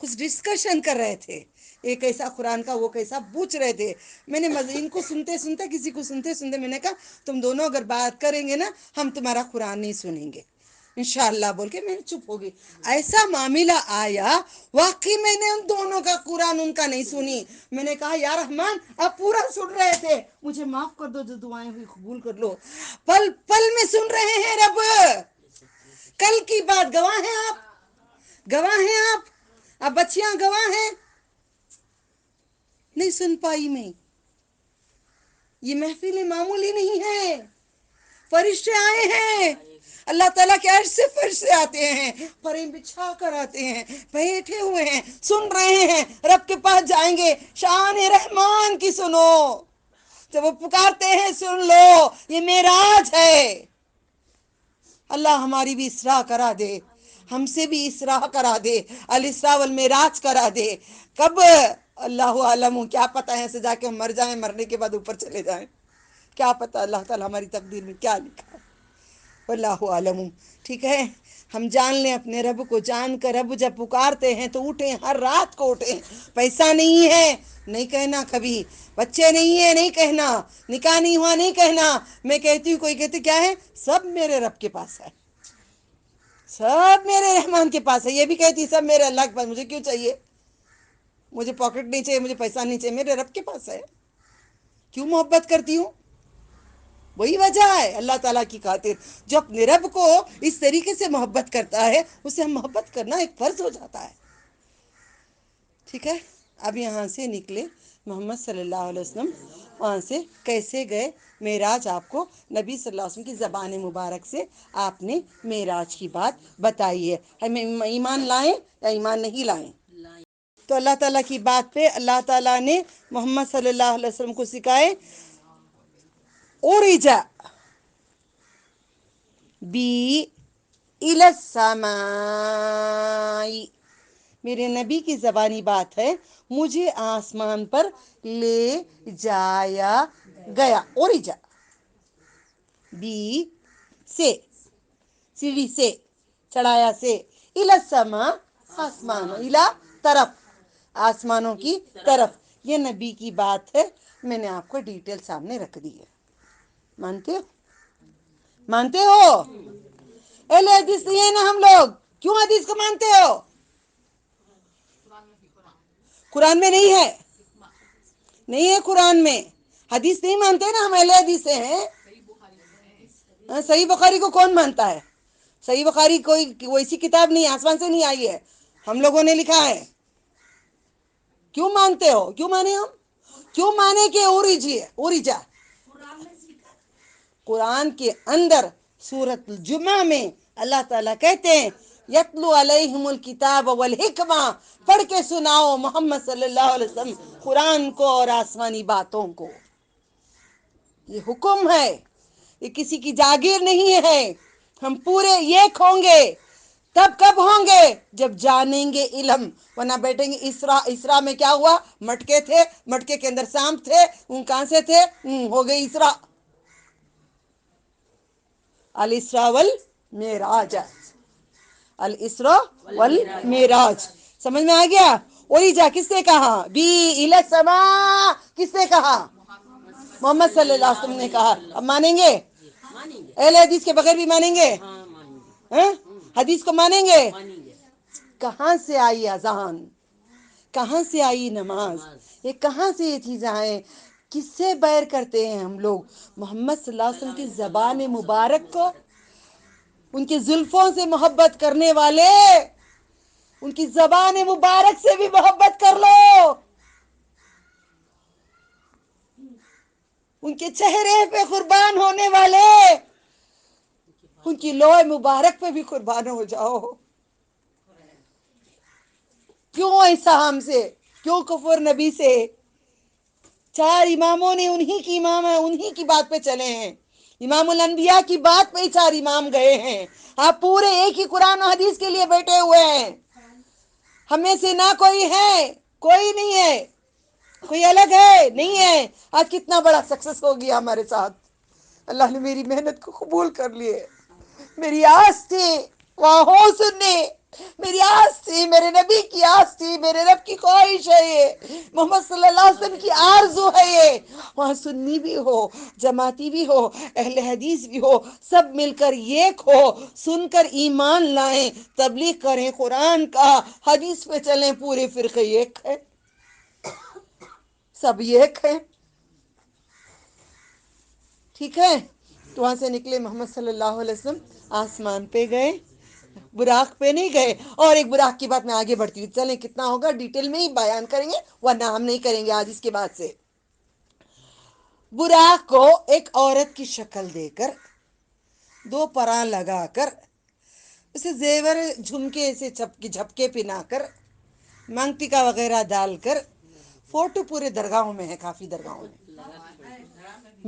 कुछ डिस्कशन कर रहे थे, एक ऐसा कुरान का वो कैसा पूछ रहे थे। मैंने इनको सुनते सुनते, किसी को सुनते सुनते मैंने कहा तुम दोनों अगर बात करेंगे ना, हम तुम्हारा कुरान नहीं सुनेंगे इंशाअल्लाह बोल के मैंने चुप हो गई। ऐसा मामला आया, वाकई मैंने उन दोनों का कुरान उनका नहीं सुनी। मैंने कहा या रहमान आप पूरा सुन रहे थे, मुझे माफ कर दो, जो दुआएं हुई कबूल कर लो। पल पल में सुन रहे हैं रब, कल की बात गवाह हैं आप, गवाह हैं आप, अब बच्चियां गवाह हैं। नहीं सुन पाई मैं, ये महफिल मामूली नहीं है, فرشتے آئے ہیں، اللہ تعالیٰ کے عرش سے فرشتے آتے ہیں، پریں بچھا کر آتے ہیں، بیٹھے ہوئے ہیں، سن رہے ہیں، رب کے پاس جائیں گے، شان رحمان کی سنو، جب وہ پکارتے ہیں سن لو، یہ معراج ہے۔ اللہ ہماری بھی اصلاح کرا دے، ہم سے بھی اصلاح کرا دے، الاسراء والمعراج کرا دے۔ کب؟ اللہ عالم، کیا پتہ ہے ایسے جا کے ہم مر جائیں، مرنے کے بعد اوپر چلے جائیں، کیا پتہ اللہ تعالیٰ ہماری تقدیر میں کیا لکھا ہے، واللہ عالم۔ ٹھیک ہے، ہم جان لیں اپنے رب کو، جان کر رب جب پکارتے ہیں تو اٹھیں، ہر رات کو اٹھیں۔ پیسہ نہیں ہے نہیں کہنا، کبھی بچے نہیں ہیں نہیں کہنا، نکاح نہیں ہوا نہیں کہنا۔ میں کہتی ہوں، کوئی کہتے کیا ہے، سب میرے رب کے پاس ہے، سب میرے رحمان کے پاس ہے، یہ بھی کہتی سب میرے اللہ کے پاس، مجھے کیوں چاہیے، مجھے پاکٹ نہیں چاہیے، مجھے پیسہ نہیں چاہیے، میرے رب کے پاس ہے، کیوں محبت کرتی ہوں؟ وہی وجہ ہے، اللہ تعالیٰ کی خاطر۔ جو اپنے رب کو اس طریقے سے محبت کرتا ہے، اسے ہم محبت کرنا ایک فرض ہو جاتا ہے۔ ٹھیک ہے، اب یہاں سے نکلے محمد صلی اللہ علیہ وسلم، وہاں سے کیسے گئے معراج، آپ کو نبی صلی اللہ علیہ وسلم کی زبان مبارک سے آپ نے معراج کی بات بتائی ہے۔ ہم ایمان لائیں یا ایمان نہیں لائیں؟ تو اللہ تعالیٰ کی بات پہ اللہ تعالیٰ نے محمد صلی اللہ علیہ وسلم کو سکھائے، اورجا بی الی السماء، میرے نبی کی زبانی بات ہے، مجھے آسمان پر لے جایا گیا، اورجا بی سے، سیڑھی سے، چڑھایا سے، الی السماء، آسمان، الی طرف، آسمانوں کی طرف، یہ نبی کی بات ہے، میں نے آپ کو ڈیٹیل سامنے رکھ دی ہے۔ مانتے ہو؟ مانتے ہو؟ اہل حدیث نہیں ہے نا ہم لوگ، کیوں حدیث کو مانتے ہو؟ قرآن میں نہیں ہے، نہیں ہے قرآن میں، حدیث نہیں مانتے نا ہم، اہل حدیث سے ہیں۔ صحیح بخاری کو کون مانتا ہے؟ صحیح بخاری کوئی ویسی کتاب نہیں، آسمان سے نہیں آئی ہے، ہم لوگوں نے لکھا ہے۔ کیوں مانتے ہو؟ کیوں مانے ہم؟ کیوں مانے کہ اوریجا قرآن کے اندر سورۃ الجمعہ میں اللہ تعالیٰ کہتے ہیں، یتلو علیہم الکتاب والحکمہ، پڑھ کے سناؤ محمد صلی اللہ علیہ وسلم قرآن کو اور آسمانی باتوں کو۔ یہ حکم ہے، یہ کسی کی جاگیر نہیں ہے، ہم پورے ایک ہوں گے، تب کب ہوں گے؟ جب جانیں گے علم، ورنہ بیٹھیں گے۔ اسرا میں کیا ہوا؟ مٹکے تھے، مٹکے کے اندر سانپ تھے، ان کہاں سے تھے؟ ہو گئی اسرا، الاسراء والمعراج، الاسراء والمعراج، سمجھ میں آ گیا؟ اوریجا کس نے کہا؟ بی الی السماء کس نے کہا؟ محمد صلی اللہ علیہ وسلم نے کہا۔ اب مانیں گے؟ اہل حدیث کے بغیر بھی مانیں گے؟ حدیث کو مانیں گے؟ کہاں سے آئی اذان؟ کہاں سے آئی نماز؟ یہ کہاں سے یہ چیزیں آئیں؟ کس سے بیر کرتے ہیں ہم لوگ؟ محمد صلی اللہ علیہ وسلم کی زبان مبارک کو، ان کی زلفوں سے محبت کرنے والے، ان کی زبان مبارک سے بھی محبت کر لو، ان کے چہرے پہ قربان ہونے والے، ان کی لوح مبارک پہ بھی قربان ہو جاؤ۔ کیوں ایسا ہم سے؟ کیوں کفر نبی سے؟ چار اماموں نے انہی کی امام ہے، انہی کی بات پہ چلے ہیں، امام الانبیاء کی بات پہ ہی چار امام گئے ہیں۔ آپ پورے ایک ہی قرآن و حدیث کے لیے بیٹھے ہوئے ہیں، ہمیں سے نہ کوئی ہے، کوئی نہیں ہے، کوئی الگ ہے نہیں ہے۔ آج کتنا بڑا سکسس ہو گیا ہمارے ساتھ، اللہ نے میری محنت کو قبول کر لیے، میری آس تھی وہاں ہو سننے، میری آس تھی، میرے نبی کی آس تھی، میرے رب کی خواہش ہے، یہ محمد صلی اللہ علیہ وسلم کی آرزو ہے، یہ وہاں سنی بھی ہو، جماعتی بھی ہو، اہل حدیث بھی ہو، سب مل کر ایک ہو، سن کر ایمان لائیں، تبلیغ کریں قرآن کا، حدیث پہ چلیں، پورے فرقے ایک ہے، سب ایک ہے۔ ٹھیک ہے، تو وہاں سے نکلے محمد صلی اللہ علیہ وسلم، آسمان پہ گئے، براق پہ نہیں گئے۔ اور ایک براق کی بات میں آگے بڑھتی ہوں، چلیں کتنا ہوگا ڈیٹیل میں ہی بیان کریں گے، ورنہ ہم نہیں کریں گے آج اس کے بعد سے۔ براق کو ایک عورت کی شکل دے کر 2 परा लगा कर, उसे जेवर झुमके से झपके पिना कर, मांग टीका वगैरह डालकर, फोटो पूरे दरगाहों में है, काफी दरगाहों में।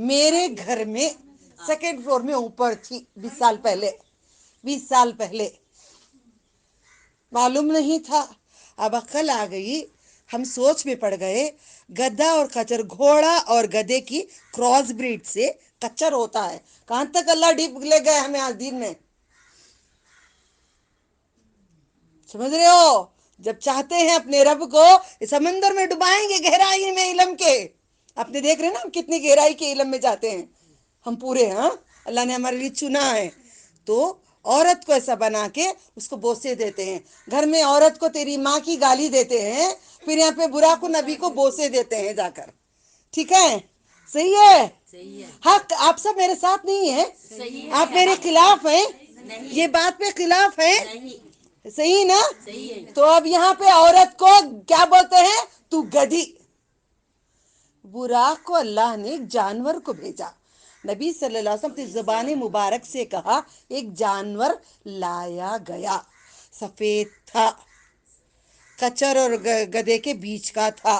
मेरे घर में सेकेंड फ्लोर में ऊपर थी 20 साल पहले, मालूम नहीं था। अब अक्ल आ गई, हम सोच में पड़ गए। गधा और खच्चर, घोड़ा और गधे की क्रॉस ब्रीड से खच्चर होता है। कहां तक अल्लाह डीप ले गए हमें आज दिन में, समझ रहे हो? जब चाहते हैं अपने रब को इस समंदर में डुबाएंगे, गहराई में इल्म के। अपने देख रहे हैं ना हम कितनी गहराई के इल्म में जाते हैं हम पूरे। हाँ, अल्लाह ने हमारे लिए चुना है। तो औरत को ऐसा बना के उसको बोसे देते हैं। घर में औरत को तेरी माँ की गाली देते हैं, फिर यहाँ पे बुराक नबी को बोसे देते हैं जाकर। ठीक है? सही है? हाँ, आप सब मेरे साथ नहीं है, आप मेरे खिलाफ हैं, ये बात पे खिलाफ है। सही ना? तो अब यहाँ पे औरत को क्या बोलते हैं? तू गधी। बुराक को अल्लाह ने एक जानवर को भेजा। नबी सल्लल्लाहु अलैहि वसल्लम की ज़ुबान मुबारक से कहा, एक जानवर लाया गया, सफेद था, खच्चर और गधे के बीच का था।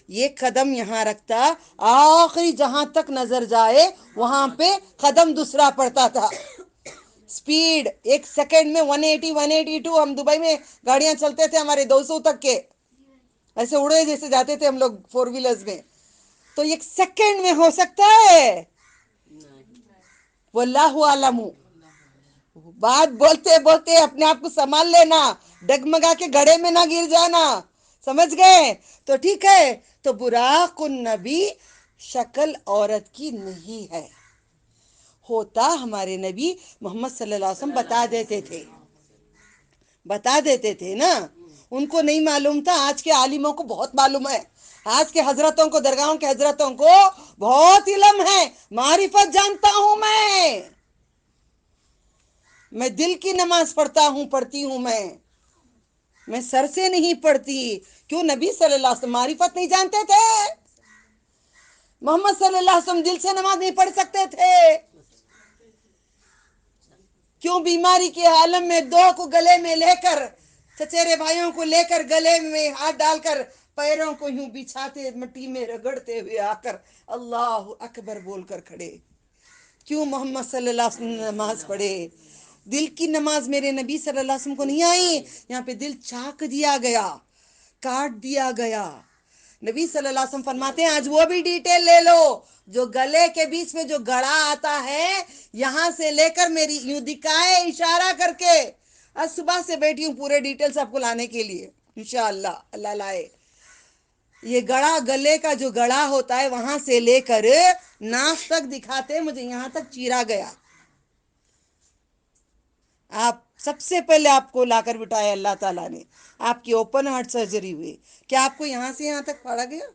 ये कदम यहाँ रखता, आखिरी जहां तक नजर जाए वहां पे कदम दूसरा पड़ता था। स्पीड 1 सेकंड में 180 182। हम दुबई में गाड़ियां चलते थे हमारे 200 तक के, ऐसे उड़े जैसे जाते थे हम लोग 4 व्हीलर्स में। तो 1 सेकंड में हो सकता है? वल्लाहु आलमू। बात बोलते बोलते अपने आप को संभाल लेना, डगमगा के गड्ढे में ना गिर जाना। समझ गए? तो ठीक है। तो बुराकुन नबी शक्ल औरत की नहीं है, होता हमारे नबी मोहम्मद सल्लल्लाहु अलैहि वसल्लम बता देते थे ना। उनको नहीं मालूम था, आज के आलिमों को बहुत मालूम है। आज के हजरतों को, दरगाहों के हजरतों को बहुत इल्म है, मारिफत जानता हूं मैं दिल की नमाज पढ़ती हूं मैं सर से नहीं पढ़ती। क्यों? नबी सल्लल्लाहु अलैहि वसल्लम मारिफत नहीं जानते थे? मोहम्मद सल्लल्लाहु अलैहि वसल्लम दिल से नमाज नहीं पढ़ सकते थे? क्यों? बीमारी के आलम में दो को गले में लेकर, चचेरे भाइयों को लेकर गले में हाथ डालकर पैरों को यूं बिछाते, मिट्टी में रगड़ते हुए आकर अल्लाह अकबर बोलकर खड़े। क्यों मोहम्मद सल्लल्लाहु अलैहि वसल्लम नमाज पढ़े? दिल की नमाज मेरे नबी सल्लल्लाहु अलैहि वसल्लम को नहीं आई। यहाँ पे दिल चाक दिया गया, काट दिया गया। नबी सल्लल्लाहु अलैहि वसल्लम फरमाते हैं, आज वो भी डिटेल ले लो, जो गले के बीच में जो गड़ा आता है, यहां से लेकर मेरी यूं दिखाए इशारा करके। आज सुबह से बैठी हूं पूरे डिटेल्स आपको लाने के लिए, इंशाअल्लाह अल्लाह लाए। ये गड़ा, गले का जो गड़ा होता है वहां से लेकर नाक तक दिखाते, मुझे यहां तक चीरा गया। आप सबसे पहले आपको लाकर बिठाया अल्लाह ताला ने, आपकी ओपन हार्ट सर्जरी हुई। क्या आपको यहां से यहां तक फाड़ा गया?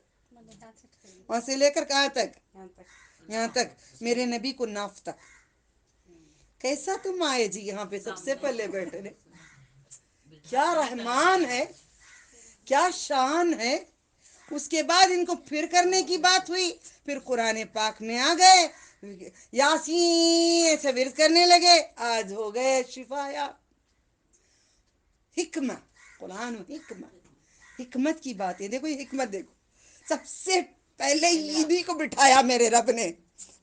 वहां से लेकर कहां तक? यहाँ तक। मेरे नबी को नाफ तक। कैसा तुम आए जी यहाँ पे सबसे पहले बैठे ने? क्या रहमान है, क्या शान है। उसके बाद इनको फिर करने की बात हुई, फिर कुरान पाक में आ गए, यासीन ऐसे विर्द करने लगे, आज हो गए शिफाया। हिकमा, कुरान हिकमत की बात है। देखो ये हिकमत देखो, सबसे पहले इन्हीं को बिठाया मेरे रब ने,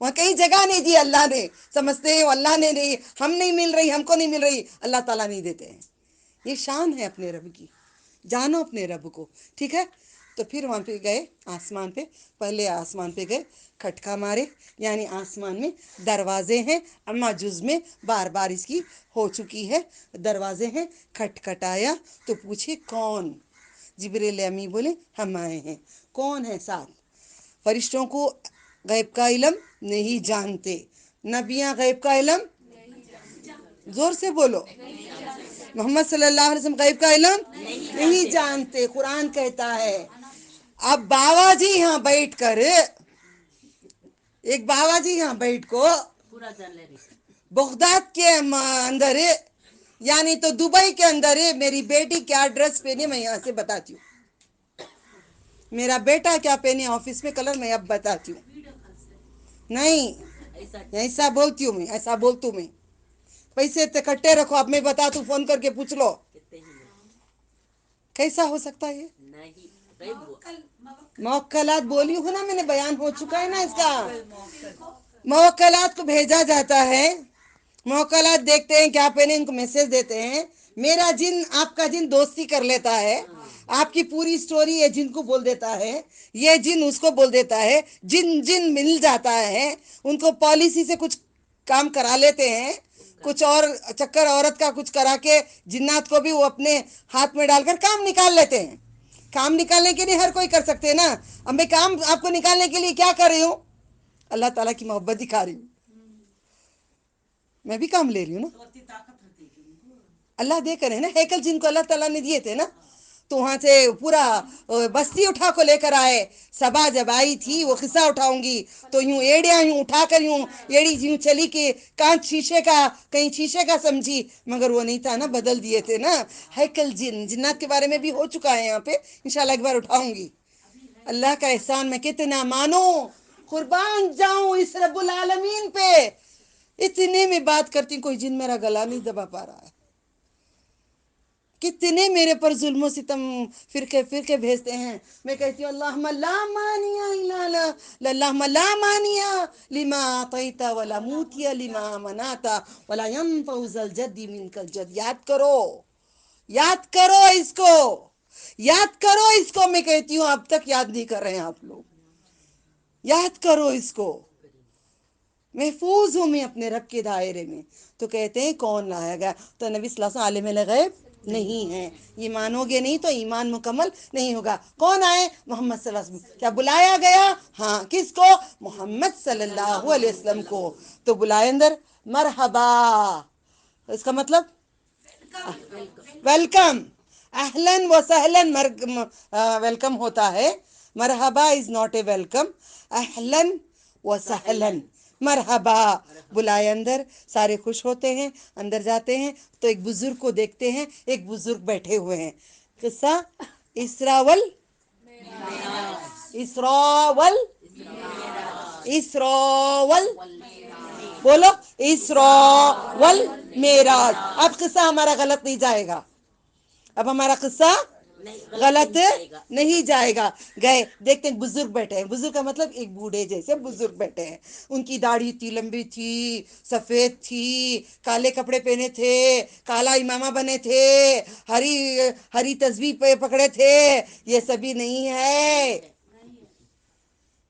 वहां कहीं जगह नहीं दी अल्लाह ने। समझते हो अल्लाह ने नहीं, हम नहीं मिल रही, हमको नहीं मिल रही, अल्लाह ताला नहीं देते हैं। ये शान है अपने रब की, जानो अपने रब को। ठीक है? तो फिर वहां पे गए आसमान पे, पहले आसमान पे गए, खटका मारे, यानी आसमान में दरवाजे हैं, अम्मा जुज में बार बार इसकी हो चुकी है, दरवाजे हैं। खटखटाया तो पूछे कौन? जिब्रील अमी बोले हम आए हैं। कौन है साथ? फरिश्तों को गैब का इल्म नहीं जानते, नबियां गैब का इल्म, जोर से बोलो, मोहम्मद सल्लल्लाहु अलैहि वसल्लम गैब का इल्म नहीं जानते। कुरान कहता है, अब बाबा जी यहाँ बैठ कर, एक बाबा जी यहाँ बैठ को बगदाद के अंदर, यानी तो दुबई के अंदर मेरी बेटी क्या ड्रेस पहने मैं यहाँ से बताती हूँ, मेरा बेटा क्या पहने ऑफिस में कलर मैं अब बताती हूँ। नहीं, ऐसा बोलती हूँ मैं, ऐसा बोलती हूँ मैं। पैसे इकट्ठे रखो, अब मैं बता तू, फोन करके पूछ लो। कैसा हो सकता है ये? मवक्कलात बोली हूँ ना मैंने, बयान हो चुका है ना इसका। मवक्कलात को भेजा जाता है, मवक्कलात देखते हैं क्या पहने, इनको मैसेज देते हैं, मेरा जिन आपका जिन दोस्ती कर लेता है, आपकी पूरी स्टोरी ये जिन को बोल देता है, ये जिन उसको बोल देता है, जिन जिन मिल जाता है, उनको पॉलिसी से कुछ काम करा लेते हैं, कुछ और चक्कर औरत का कुछ करा के जिन्नात को भी वो अपने हाथ में डालकर काम निकाल लेते हैं। काम निकालने के लिए हर कोई कर सकते हैं ना। अब मैं काम आपको निकालने के लिए क्या कर रही हूँ? अल्लाह ताला की मोहब्बत दिखा रही हूँ, मैं भी काम ले रही हूँ ना। अल्लाह देकर है ना, हैकल जिनको अल्लाह ताला ने दिए थे ना, तो वहां से पूरा बस्ती उठा को लेकर आए। सबा जब आई थी, वो किस्सा उठाऊंगी तो यूं एड़िया यूं उठाकर यूं एड़ी यूं चली कि कांच शीशे का, कहीं शीशे का समझी, मगर वो नहीं था ना, बदल दिए थे ना। हैकल जिन्नात के बारे में भी हो चुका है यहाँ पे, इंशाल्लाह एक बार उठाऊंगी। अल्लाह का एहसान मैं कितना मानो, कुर्बान जाऊं इस रब्बुल आलमीन पे। इतने में बात करती, कोई जिन मेरा गला नहीं दबा पा रहा है। कितने मेरे पर जुल्म सितम फिरके फिरके भेजते हैं। मैं कहती हूँ अल्लाहुम्मा ला मानिया अल्लाहुम्मा ला मानिया लिमा अतैता वला मूतिया लिमा मनाता वला यनफउज़ल जद्दी मिनकल जद। याद करो, याद करो इसको, याद करो इसको। मैं कहती हूँ अब तक याद नहीं कर रहे हैं आप लोग, याद करो इसको। महफूज हूँ मैं अपने रब के दायरे में। तो कहते हैं कौन लाया गया? तो नबी सल्लल्लाहु अलैहि वसल्लम आलिम गैब नहीं है। ये मानोगे नहीं तो ईमान मुकम्मल नहीं होगा। कौन आए? मोहम्मद सल्लल्लाहु अलैहि वसल्लम। क्या बुलाया गया? हाँ, किसको? मोहम्मद सल्लल्लाहु अलैहि वसल्लम को। तो बुलाए अंदर, मरहबा, इसका मतलब वेलकम, अहलन व सहलन वेलकम होता है। मरहबा इज नॉट ए वेलकम, अहलन व सहलन, मरहबा। बुलाए अंदर, सारे खुश होते हैं, अंदर जाते हैं तो एक बुजुर्ग को देखते हैं, एक बुजुर्ग बैठे हुए हैं। किस्सा इसरावल, इसरावल, इसरावल, बोलो इसरावल मेराज। अब किस्सा हमारा गलत नहीं जाएगा, अब हमारा किस्सा गलत नहीं जाएगा। गए, देखते हैं बुजुर्ग बैठे हैं। बुजुर्ग का मतलब एक बूढ़े जैसे बुजुर्ग बैठे हैं। उनकी दाढ़ी इतनी लंबी थी, सफेद थी, काले कपड़े पहने थे, काला इमामा बने थे, हरी हरी तस्बीह पे पकड़े थे। ये सभी नहीं है,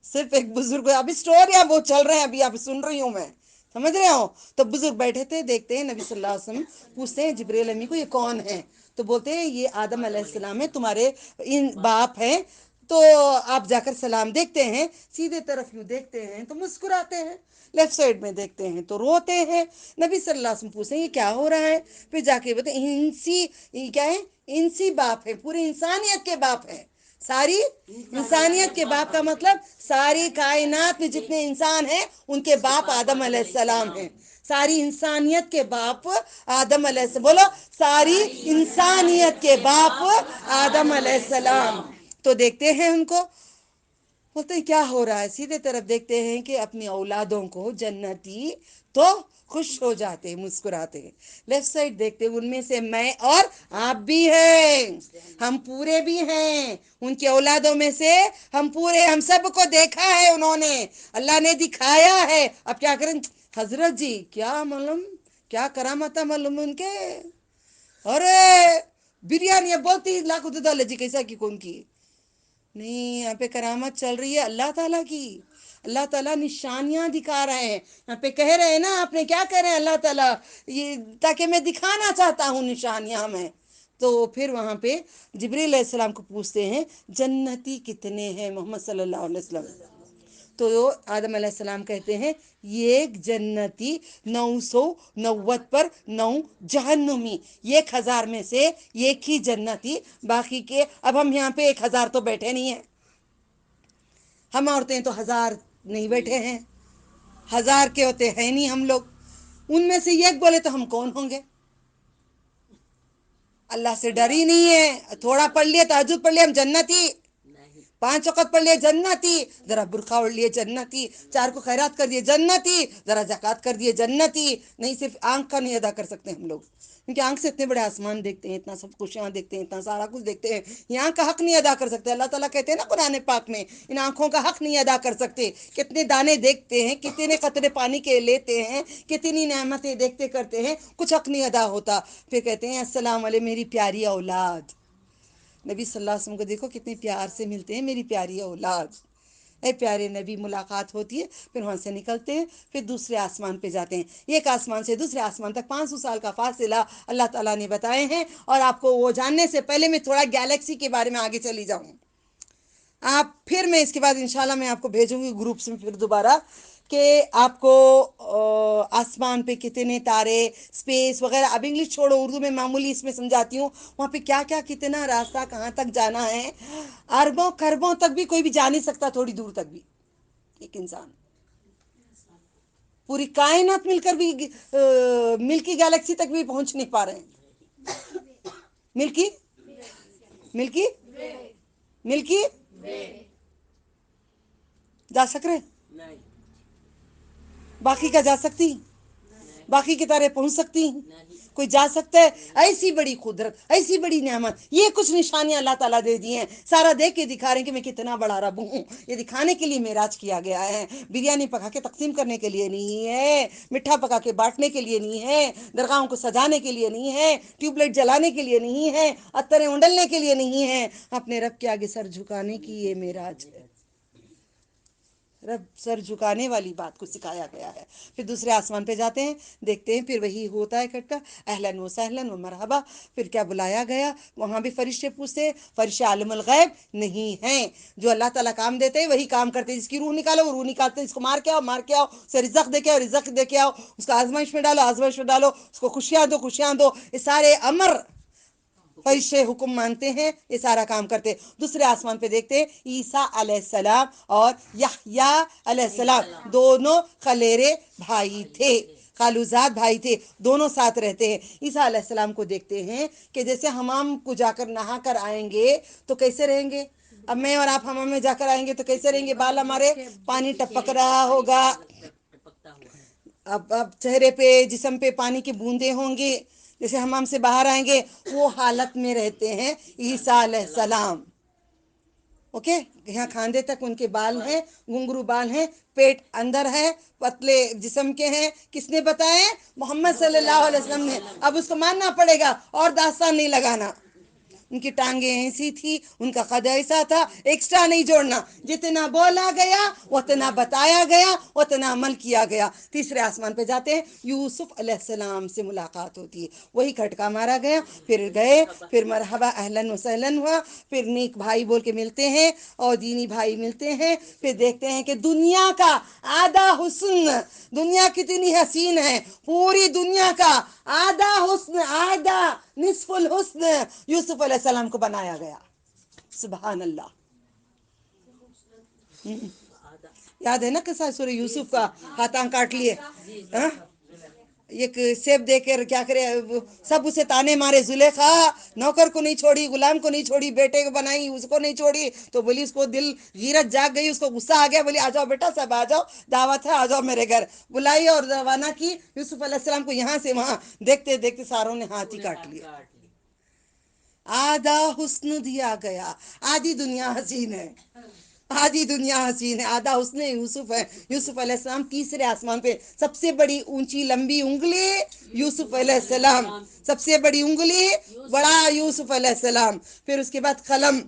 सिर्फ एक बुजुर्ग। अभी स्टोरी वो चल रहे हैं, अभी आप सुन रही हूँ मैं, समझ रहे हो? तो बुजुर्ग बैठे थे, देखते हैं नबी सल्लल्लाहु अलैहि वसल्लम पूछते हैं जिब्रील अमी को ये कौन है? तो बोलते हैं ये आदम अलैहिस्सलाम है, तुम्हारे इन बाप हैं। तो आप जाकर सलाम। देखते हैं सीधे तरफ यूं देखते हैं तो मुस्कुराते हैं, लेफ्ट साइड में देखते हैं तो रोते हैं। नबी सल्लल्लाहु अलैहि वसल्म पूछते हैं ये क्या हो रहा है? फिर जाके बोलते इंसी, क्या है? इंसी बाप है, पूरी इंसानियत के बाप है। सारी इंसानियत के बाप का मतलब सारी कायनात में जितने इंसान हैं उनके बाप आदम अलैहिस्सलाम हैं। सारी इंसानियत के बाप आदम अलैहिस्सलाम। बोलो, सारी इंसानियत के बाप आदम अलैहिस्सलाम। तो देखते हैं उनको, बोलते हैं क्या हो रहा है? सीधे तरफ देखते हैं कि अपनी औलादों को जन्नती, तो खुश हो जाते हैं, मुस्कुराते हैं। लेफ्ट साइड देखते हैं, उनमें से मैं और आप भी हैं, हम पूरे भी हैं उनकी औलादों में से, हम पूरे, हम सबको देखा है उन्होंने, अल्लाह ने दिखाया है। अब क्या करें? हजरत जी क्या मालूम, क्या करामत मालूम उनके। अरे बिरयानी बोलती लाखों दुदा जी कैसा की कौन की नहीं, यहाँ पे करामत चल रही है अल्लाह ताला की। अल्लाह ताला निशानियां दिखा रहे हैं। यहाँ पे कह रहे हैं ना, आपने क्या कह रहे हैं अल्लाह ताला, ये ताकि मैं दिखाना चाहता हूँ निशानियां में। तो फिर वहां पे जिब्रील अलैहिस्सलाम को पूछते हैं जन्नती कितने हैं मोहम्मद सल्लल्लाहु अलैहि वसल्लम? तो आदम अलैहिस्सलाम कहते हैं एक जन्नती 990 पर 9 जहन्नुमी, 1000 में से एक ही जन्नती, बाकी के। अब हम यहाँ पे 1000 तो बैठे नहीं हैं, हम औरतें तो 1000 नहीं बैठे हैं, 1000 के होते हैं नहीं हम लोग। उनमें से एक बोले तो हम कौन होंगे? अल्लाह से डर ही नहीं है। थोड़ा पढ़ लिया, तहज्जुद पढ़ लिया, हम जन्नती। 5 वक्त पढ़ लिए जन्नती, जरा बुरखा ओढ़ लिए जन्नती, 4 को खैरात कर दिए जन्नती, जरा ज़कात कर दिए जन्नती। नहीं, सिर्फ आंख का नहीं अदा कर सकते हम लोग, क्योंकि आंख से इतने बड़े आसमान देखते हैं, इतना सब खुशियाँ देखते हैं, इतना सारा कुछ देखते हैं, ये आंख का हक नहीं अदा कर सकते। अल्लाह ताला कहते हैं ना कुरान पाक में, इन आंखों का हक नहीं अदा कर सकते। कितने दाने देखते हैं, कितने कतरे पानी के लेते हैं, कितनी नेमतें देखते करते हैं, कुछ हक नहीं अदा होता। फिर कहते हैं अस्सलाम वाले मेरी प्यारी औलाद। नबी सल्लल्लाहु अलैहि वसल्लम को देखो कितने प्यार से मिलते हैं, मेरी प्यारी औलाद, ए प्यारे नबी। मुलाकात होती है, फिर वहाँ से निकलते हैं, फिर दूसरे आसमान पे जाते हैं। एक आसमान से दूसरे आसमान तक 500 साल का फासिला अल्लाह ताला ने बताए हैं। और आपको वो जानने से पहले मैं थोड़ा गैलेक्सी के बारे में आगे चली जाऊँ। आप फिर मैं इसके बाद इंशाल्लाह मैं आपको भेजूंगी ग्रुप्स में फिर दोबारा कि आपको आसमान पे कितने तारे, स्पेस वगैरह, अब इंग्लिश छोड़ो, उर्दू में मामूली इसमें समझाती हूँ। वहाँ पे क्या क्या कितना रास्ता, कहाँ तक जाना है, अरबों खरबों तक भी कोई भी जा नहीं सकता, थोड़ी दूर तक भी एक इंसान। पूरी कायनात मिलकर भी मिल्की गैलेक्सी तक भी पहुंच नहीं पा रहे हैं। मिल्की मिल्की मिल्की जा सक रहे, बाकी का जा सकती, बाकी की तारे पहुंच सकती, कोई जा सकता है? ऐसी बड़ी कुदरत, ऐसी बड़ी नेमत, ये कुछ निशानियां अल्लाह ताला दे दी हैं। सारा देख के दिखा रहे हैं कि मैं कितना बड़ा रब हूँ। ये दिखाने के लिए मेराज किया गया है। बिरयानी पका के तकसीम करने के लिए नहीं है, मिठा पका के बांटने के लिए नहीं है, दरगाहों को सजाने के लिए नहीं है, ट्यूबलाइट जलाने के लिए नहीं है, अत्तरें उंडलने के लिए नहीं है, अपने रब के आगे सर झुकाने की ये मेराज है। रब सर झुकाने वाली बात को सिखाया गया है। फिर दूसरे आसमान पे जाते हैं, देखते हैं, फिर वही होता है इकट्ठा, अहलन व सहलन व मरहबा। फिर क्या बुलाया गया, वहाँ भी फरिश्ते पूछते हैं। फरिश्ते आलिमुल गैब नहीं हैं, जो अल्लाह ताला काम देते हैं वही काम करते हैं। जिसकी रूह निकालो वो रूह निकालते हैं, इसको मार के आओ मार के आओ, उसे रिजक दे के आओ रिजक दे के आओ, उसको आजमाइश में डालो आजमाइश में डालो, उसको खुशियाँ दो खुशियाँ दो। ये सारे अमर फरिश्ते हुक्म मानते हैं, ये सारा काम करते हैं। दूसरे आसमान पे देखते हैं ईसा अलैहिस्सलाम और यहया अलैहिस्सलाम, दोनों खलेरे भाई थे, खालूजाद भाई थे, दोनों साथ रहते हैं। ईसा अलैहिस्सलाम को देखते हैं कि जैसे हमाम को जाकर नहा कर आएंगे तो कैसे रहेंगे। अब मैं और आप हमाम में जाकर आएंगे तो कैसे रहेंगे, बाल हमारे पानी टपक रहा होगा, अब चेहरे पे जिस्म पे पानी की बूंदे होंगी, जैसे हमाम से बाहर आएंगे वो हालत में रहते हैं ईसा अलैहिस्सलाम। ओके, यहाँ खांदे तक उनके बाल हैं, घुंघरू बाल हैं, पेट अंदर है, पतले जिस्म के हैं। किसने बताए? मोहम्मद सल्लल्लाहु अलैहि वसल्लम ने। अब उसको मानना पड़ेगा और दास्तान नहीं लगाना। उनकी टांगे ऐसी थी, उनका कद ऐसा था, एक्स्ट्रा नहीं जोड़ना, जितना बोला गया उतना बताया गया उतना अमल किया गया। तीसरे आसमान पे जाते हैं, यूसुफ अलैहिस्सलाम से मुलाकात होती है, वही खटका मारा गया, फिर गए, फिर मरहबा अहलन व सहलन हुआ, फिर नेक भाई बोल के मिलते हैं और दीनी भाई मिलते हैं। फिर देखते हैं कि दुनिया का आधा हुस्न, दुनिया कितनी हसीन है, पूरी दुनिया का आधा हुस्न, आधा निस्फुल हुस्न यूसुफ अलैहिस्सलाम को बनाया गया। सुभान अल्लाह। याद है ना किस्सा सूरह यूसुफ का, हाथां काट लिए, हाँ? एक सेब देकर क्या करे, सब उसे ताने मारे। जुलेखा नौकर को नहीं छोड़ी, गुलाम को नहीं छोड़ी, बेटे को बनाई उसको नहीं छोड़ी। तो बोली उसको दिल गीरत जाग गई, उसको गुस्सा आ गया, बोली आ जाओ बेटा सब आ जाओ, दावत है आ जाओ मेरे घर। बुलाई और रवाना की यूसुफ अलैहिस्सलाम को, यहाँ से वहां देखते देखते सारों ने हाथ ही काट लिए। आधा हुस्न दिया गया, आधी दुनिया हसीन है, आधी दुनिया हसीन है, आधा हुस्न यूसुफ है। यूसुफ अलैहिस्सलाम तीसरे आसमान पे, सबसे बड़ी ऊंची लंबी उंगली यूसुफ अलैहिस्सलाम, सबसे बड़ी उंगली बड़ा यूसुफ अलैहिस्सलाम। फिर उसके बाद कलम,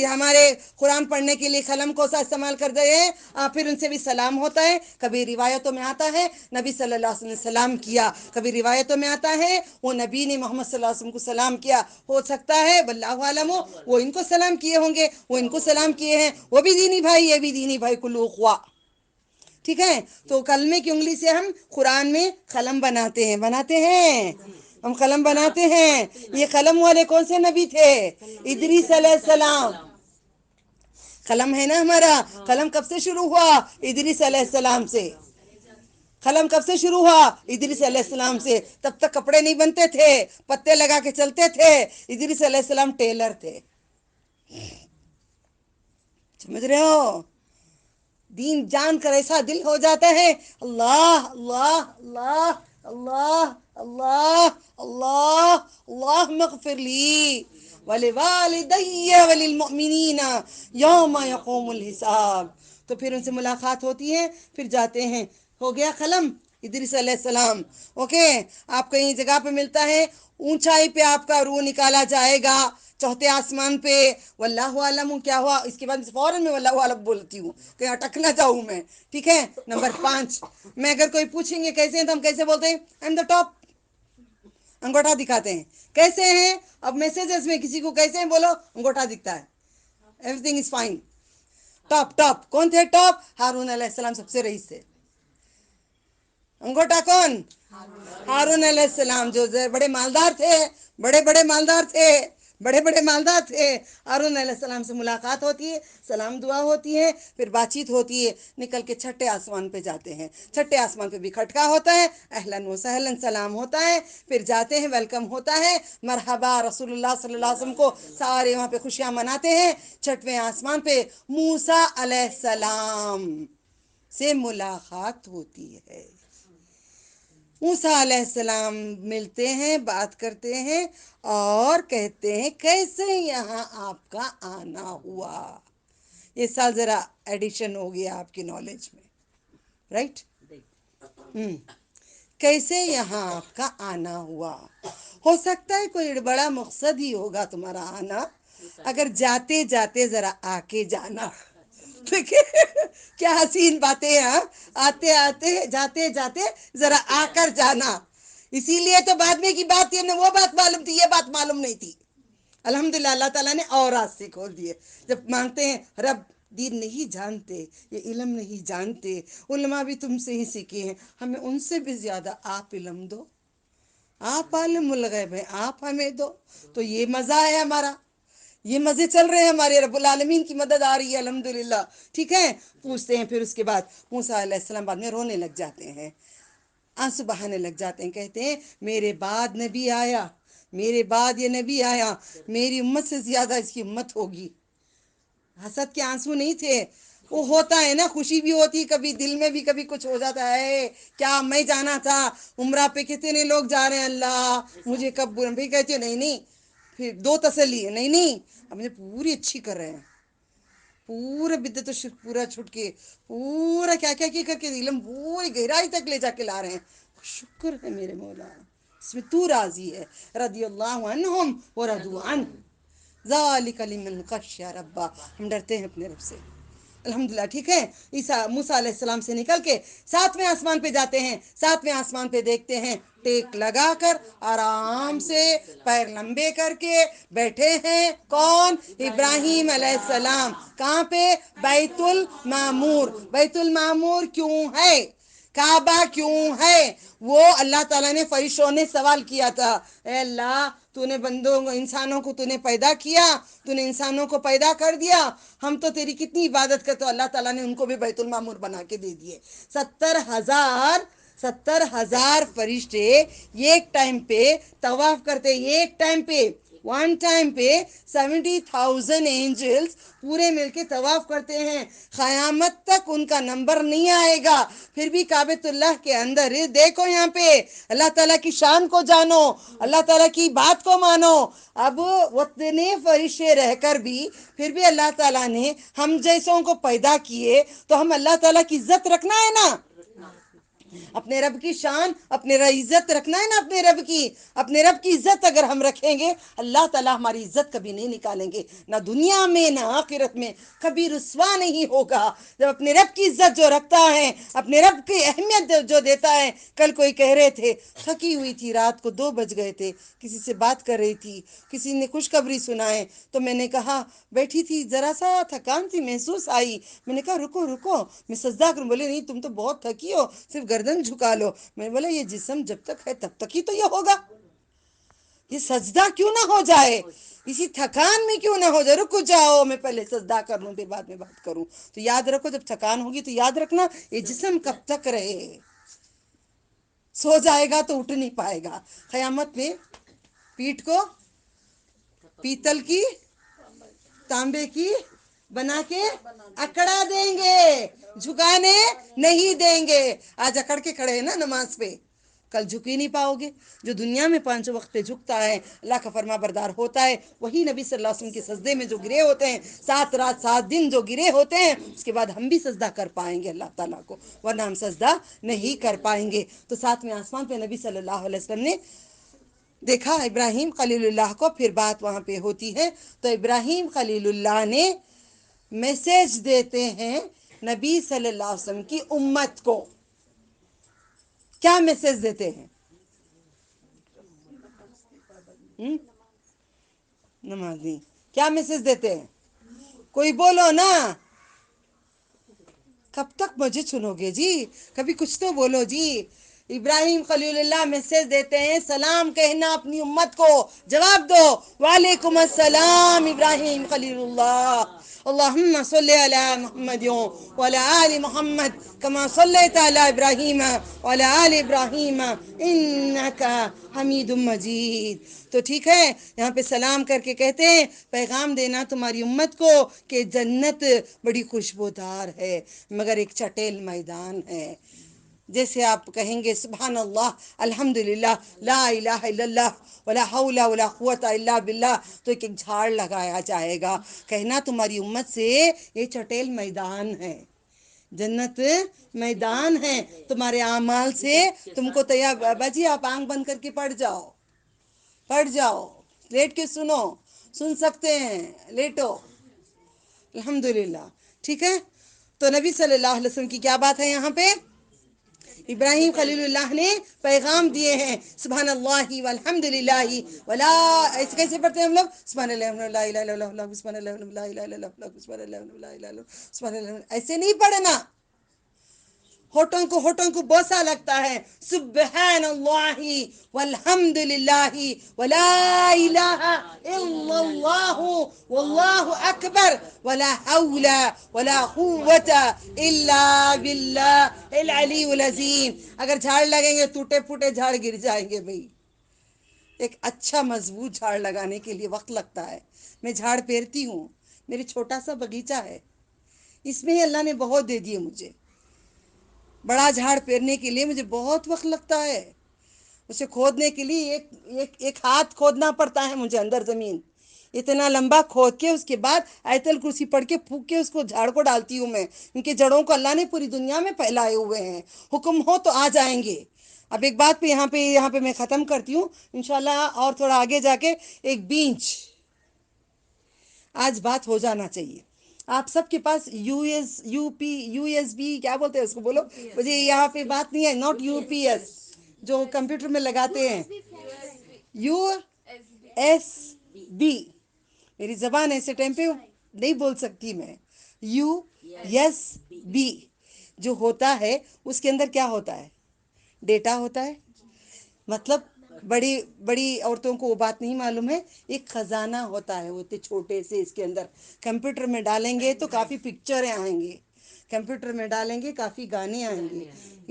हमारे कुरान पढ़ने के लिए कलम को सा इस्तेमाल करते हैं। फिर उनसे भी सलाम होता है। कभी रिवायतों में आता है नबी सल्लल्लाहु अलैहि वसल्लम ने सलाम किया, कभी रिवायतों में आता है वो नबी ने मोहम्मद सल्लल्लाहु अलैहि वसल्लम को सलाम किया। हो सकता है वल्लाहु आलम वो इनको सलाम किए होंगे, वो इनको सलाम किए हैं, वो भी दीनी भाई ये भी दीनी भाई, कुल्लू अख़वा। ठीक है, तो कलमे की उंगली से हम कुरान में कलम बनाते हैं, हम कलम बनाते हैं। ये कलम वाले कौन से नबी थे? इदरीस अलैहिस्सलाम। कलम है ना हमारा, कलम कब से शुरू हुआ? इदरीस अलैहिस्सलाम से। कलम कब से शुरू हुआ? इदरीस अलैहिस्सलाम से। तब तक कपड़े नहीं बनते थे, पत्ते लगा के चलते थे। इदरीस अलैहिस्सलाम टेलर थे। समझ रहे हो? दीन जान कर ऐसा दिल हो जाता है, अल्लाह अल्लाह अल्लाह अल्लाह अल्लाह अल्लाह अल्लाह मगफिर ली वलिवालिदैया वलिलमुमिनीना यौम यक़ूमुल हिसाब। तो फिर उनसे मुलाकात होती है, फिर जाते हैं, हो गया कलम इदरीस अलैहिस्सलाम। ओके, आप कहीं जगह पे मिलता है, ऊंचाई पे आपका रूह निकाला जाएगा, चौथे आसमान पे। वल्लाहु आलम क्या हुआ, इसके बाद फौरन मैं वल्लाहु आलम बोलती हूँ, कहीं अटक ना जाऊँ मैं, ठीक है। नंबर 5, मैं अगर कोई पूछेंगे कैसे हैं तो हम कैसे बोलते हैं? आई एम द टॉप, अंगूठा दिखाते हैं। कैसे हैं? अब मैसेजेस में किसी को कैसे हैं बोलो, अंगूठा दिखता है, everything is fine. Top top कौन थे? टॉप हारून अलैहिस्सलाम सबसे रईस थे। अंगूठा कौन? हारून अलैहिस्सलाम, जो बड़े मालदार थे, बड़े बड़े मालदार थे, बड़े बड़े मालदार थे। हारून अलैहिस्सलाम से मुलाकात होती है, सलाम दुआ होती है, फिर बातचीत होती है, निकल के छठे आसमान पे जाते हैं। छठे आसमान पे भी खटका होता है, अहलन व सहलन सलाम होता है, फिर जाते हैं, वेलकम होता है, मरहबा रसूलुल्लाह सल्लल्लाहु अलैहि वसल्लम को सारे वहाँ पे खुशियाँ मनाते हैं। छठवें आसमान पे मूसा अलैहिस्सलाम से मुलाकात होती है। मूसा अलैहिस्सलाम मिलते हैं, बात करते हैं और कहते हैं कैसे यहाँ आपका आना हुआ। ये साल जरा एडिशन हो गया आपकी नॉलेज में, राइट? कैसे यहाँ आपका आना हुआ। हो सकता है कोई बड़ा मकसद ही होगा तुम्हारा आना, अगर जाते जाते जरा आके जाना। ठीक है, क्या हसीन बातें हैं, हाँ? आते आते जाते जाते जरा आकर जाना। इसीलिए तो बाद में की बात, ये वो बात मालूम थी, ये बात मालूम नहीं थी। अल्हम्दुलिल्लाह अल्लाह ताला ने और रास्ते खोल दिए। जब मांगते हैं रब, दीन नहीं जानते, ये इल्म नहीं जानते, उलमा भी तुमसे ही सीखे हैं, हमें उनसे भी ज्यादा आप इल्म दो, आप आलिमुल गैब हैं, आप हमें दो। तो ये मजा है हमारा, ये मजे चल रहे हैं हमारे, रब्बुल आलमीन की मदद आ रही है अल्हम्दुलिल्लाह। ठीक है, पूछते हैं। फिर उसके बाद मूसा अलैहिस्सलाम बाद में रोने लग जाते हैं, आंसू बहाने लग जाते हैं, कहते हैं मेरे बाद नबी आया, मेरे बाद ये नबी आया, मेरी उम्मत से ज्यादा इसकी उम्मत होगी। हसद के आंसू नहीं थे, वो होता है ना, खुशी भी होती, कभी दिल में भी कभी कुछ हो जाता है, क्या मैं जाना था उम्रा पे, कितने लोग जा रहे हैं, अल्लाह मुझे कब भी कहते हो, नहीं नहीं, फिर दो तसल्ली है, नहीं नहीं अपने पूरी अच्छी कर रहे हैं, पूरा बिद्दत तो शिर्क पूरा छुट के, पूरा क्या क्या क्या करके इल्म पूरी गहराई तक ले जाके ला रहे हैं। शुक्र है मेरे मौला, इसमें तू राजी है। रदियल्लाहु अन्हुम व रदू अन्हु ज़ालिका लिमन खश्या रब्बा। हम डरते हैं अपने रब से, अल्हम्दुलिल्लाह। ठीक है, ईसा मूसा अलैहिस्सलाम से निकल के 7वें आसमान पे जाते हैं। 7वें आसमान पे देखते हैं टेक लगाकर आराम से पैर लंबे करके बैठे हैं, कौन? इब्राहिम अलैहिस्सलाम। कहाँ पे? बैतुल मामूर। बैतुल मामूर क्यों है? काबा क्यों है? वो अल्लाह ताला ने, फरिश्तों ने सवाल किया था, ए अल्लाह तूने बंदों को, इंसानों को तूने पैदा किया, तूने इंसानों को पैदा कर दिया, हम तो तेरी कितनी इबादत करते। तो अल्लाह ताला ने उनको भी बैतुल मामूर बना के दे दिए। 70,000 फरिश्ते एक टाइम पे तवाफ करते, एक टाइम पे, वन टाइम पे 70,000 एंजल्स पूरे मिलके तवाफ करते हैं। क़यामत तक उनका नंबर नहीं आएगा, फिर भी काबतुल्लाह के अंदर देखो, यहाँ पे अल्लाह ताला की शान को जानो, अल्लाह ताला की बात को मानो। अब उतने फरिश्ते रहकर भी फिर भी अल्लाह ताला ने हम जैसों को पैदा किए, तो हम अल्लाह ताला की इज्जत रखना है ना, अपने रब की शान, अपने इज्जत रखना है ना, अपने रब की इज्जत अगर हम रखेंगे, अल्लाह ताला हमारी इज्जत कभी नहीं निकालेंगे, ना दुनिया में ना आखिरत में, कभी रुस्वा नहीं होगा। जब अपने रब की इज्जत जो रखता है, अपने रब की अहमियत जो देता है। कल कोई कह रहे थे, थकी हुई थी, रात को 2 बज गए थे, किसी से बात कर रही थी, किसी ने खुशखबरी सुनाए, तो मैंने कहा, बैठी थी, जरा सा थकान सी महसूस आई, मैंने कहा रुको रुको मैं सजदा करूं। बोले नहीं, तुम तो बहुत थकी हो, सिर्फ गर्दन झुका लो। मैंने बोला ये जिस्म जब तक है तब तक ही तो ये होगा, ये सजदा क्यों ना हो जाए, इसी थकान में क्यों ना हो जाए। रुको जाओ, मैं पहले सजदा कर लूं, फिर बाद में बात करूं। तो याद रखो, जब थकान होगी तो याद रखना, ये जिस्म कब तक रहे, सो जाएगा तो उठ नहीं पाएगा। क़यामत में पीठ को पीतल की, तांबे की بنا کے اکڑا دیں گے، جھکانے نہیں دیں گے۔ آج اکڑ کے کھڑے ہیں نا نماز پہ، کل جھک ہی نہیں پاؤ گے۔ جو دنیا میں 5 وقت پہ جھکتا ہے، اللہ کا فرما بردار ہوتا ہے، وہی نبی صلی اللہ علیہ وسلم کے سجدے میں جو گرے ہوتے ہیں، 7 رات 7 دن جو گرے ہوتے ہیں، اس کے بعد ہم بھی سجدہ کر پائیں گے اللہ تعالیٰ کو، ورنہ ہم سجدہ نہیں کر پائیں گے۔ تو 7ویں آسمان پہ نبی صلی اللہ علیہ وسلم نے دیکھا ابراہیم خلیل اللہ کو، پھر بات وہاں پہ ہوتی ہے۔ تو ابراہیم خلیل اللہ نے میسیج دیتے ہیں نبی صلی اللہ علیہ وسلم کی امت کو۔ کیا میسیج دیتے ہیں؟ نمازی کیا میسیج دیتے ہیں؟ کوئی بولو نا، کب تک مجھے سنو گے جی؟ کبھی کچھ تو بولو جی۔ ابراہیم خلیل اللہ میسیج دیتے ہیں، سلام کہنا اپنی امت کو، جواب دو وعلیکم السلام ابراہیم خلیل اللہ، اللہم صلی علی محمد وعلی آل محمد کما صلیت علی ابراہیم وعلی آل ابراہیم انکا حمید مجید۔ تو ٹھیک ہے، یہاں پہ سلام کر کے کہتے ہیں پیغام دینا تمہاری امت کو کہ جنت بڑی خوشبودار ہے مگر ایک چٹیل میدان ہے۔ جیسے آپ کہیں گے سبحان اللہ، الحمدللہ، لا الہ الا اللہ، ولا حول ولا قوت الا باللہ، تو ایک جھاڑ لگایا جائے گا۔ کہنا تمہاری امت سے یہ چٹیل میدان ہے، جنت میدان ہے، تمہارے اعمال سے تم کو تیار۔ بابا جی آپ آنکھ بند کر کے پڑھ جاؤ، لیٹ کے سن سکتے ہیں، لیٹو، الحمدللہ، ٹھیک ہے۔ تو نبی صلی اللہ علیہ وسلم کی کیا بات ہے یہاں پہ؟ ابراہیم خلیل اللہ نے پیغام دیے ہیں، سبحان اللہ والحمدللہ ولا، ایسے کیسے پڑھتے ہیں ہم لوگ؟ سبحان اللہ لا الہ الا اللہ، سبحان اللہ لا الہ الا اللہ، سبحان اللہ لا الہ الا اللہ، سبحان اللہ، ایسے نہیں پڑھنا۔ ہوٹوں کو بوسا لگتا ہے، سبحان اللہ والحمدللہ ولا الہ الا اللہ واللہ اکبر ولا حول ولا قوت الا باللہ العلی العظیم۔ اگر جھاڑ لگیں گے ٹوٹے پھوٹے جھاڑ گر جائیں گے بھئی۔ ایک اچھا مضبوط جھاڑ لگانے کے لیے وقت لگتا ہے۔ میں جھاڑ پھیرتی ہوں، میرے چھوٹا سا باغیچہ ہے، اس میں ہی اللہ نے بہت دے دیے مجھے۔ بڑا جھاڑ پھیرنے کے لیے مجھے بہت وقت لگتا ہے، اسے کھودنے کے لیے ایک ہاتھ کھودنا پڑتا ہے مجھے اندر زمین، اتنا لمبا کھود کے اس کے بعد آیت الکرسی پڑھ کے پھونک کے اس کو جھاڑ کو ڈالتی ہوں میں، کیونکہ جڑوں کو اللہ نے پوری دنیا میں پھیلائے ہوئے ہیں، حکم ہو تو آ جائیں گے۔ اب ایک بات پہ یہاں پہ میں ختم کرتی ہوں انشاءاللہ، اور تھوڑا آگے جا کے ایک بینچ آج بات ہو جانا چاہیے۔ آپ سب کے پاس یو ایس بی کیا بولتے ہیں اس کو، بولو مجھے، یہاں پہ بات نہیں ہے، ناٹ یو پی ایس جو کمپیوٹر میں لگاتے ہیں، یو ایس بی، میری زبان ایسے ٹائم پہ نہیں بول سکتی میں، یو ایس بی جو ہوتا ہے اس کے اندر کیا ہوتا ہے؟ ڈیٹا ہوتا ہے، مطلب بڑی عورتوں کو وہ بات نہیں معلوم ہے، ایک خزانہ ہوتا ہے، وہ اتنے چھوٹے سے، اس کے اندر کمپیوٹر میں ڈالیں گے تو کافی پکچریں آئیں گے، کمپیوٹر میں ڈالیں گے کافی گانے آئیں گے،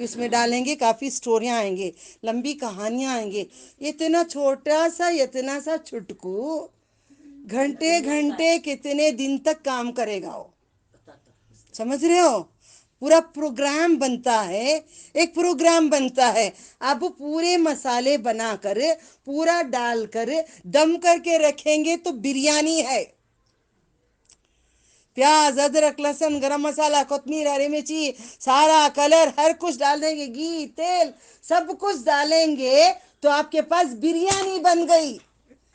اس میں ڈالیں گے کافی سٹوریاں آئیں گے، لمبی کہانیاں آئیں گے۔ اتنا اتنا سا چھٹکو گھنٹے کتنے دن تک کام کرے گا وہ، سمجھ رہے ہو؟ پورا پروگرام بنتا ہے، ایک پروگرام بنتا ہے۔ اب پورے مسالے بنا کر پورا ڈال کر دم کر کے رکھیں گے تو بریانی ہے۔ پیاز، ادرک، لہسن، گرم مسالہ، کوتمیر، ہری مرچی، سارا کلر ہر کچھ ڈال دیں گے، گھی، تیل سب کچھ ڈالیں گے تو آپ کے پاس بریانی بن گئی۔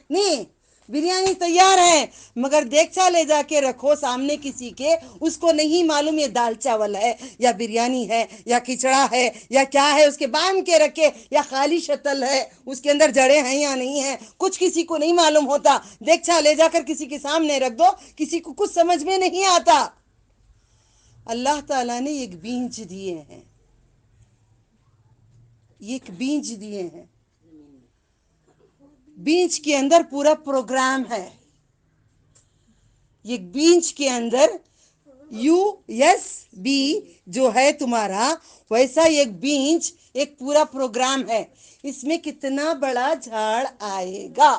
نہیں، بریانی تیار ہے، مگر دیگچا لے جا کے رکھو سامنے کسی کے، اس کو نہیں معلوم یہ دال چاول ہے یا بریانی ہے یا کھچڑا ہے یا کیا ہے، اس کے باندھ کے رکھے، یا خالی شتل ہے، اس کے اندر جڑے ہیں یا نہیں ہیں، کچھ کسی کو نہیں معلوم ہوتا۔ دیگچا لے جا کر کسی کے سامنے رکھ دو، کسی کو کچھ سمجھ میں نہیں آتا۔ اللہ تعالیٰ نے ایک بینچ دیے ہیں، ایک بینچ دیے ہیں، بینچ کے اندر پورا پروگرام ہے۔ یہ بینچ کے اندر یو ایس بی جو ہے تمہارا، ویسا ایک بینچ ایک پورا پروگرام ہے، اس میں کتنا بڑا جھاڑ آئے گا،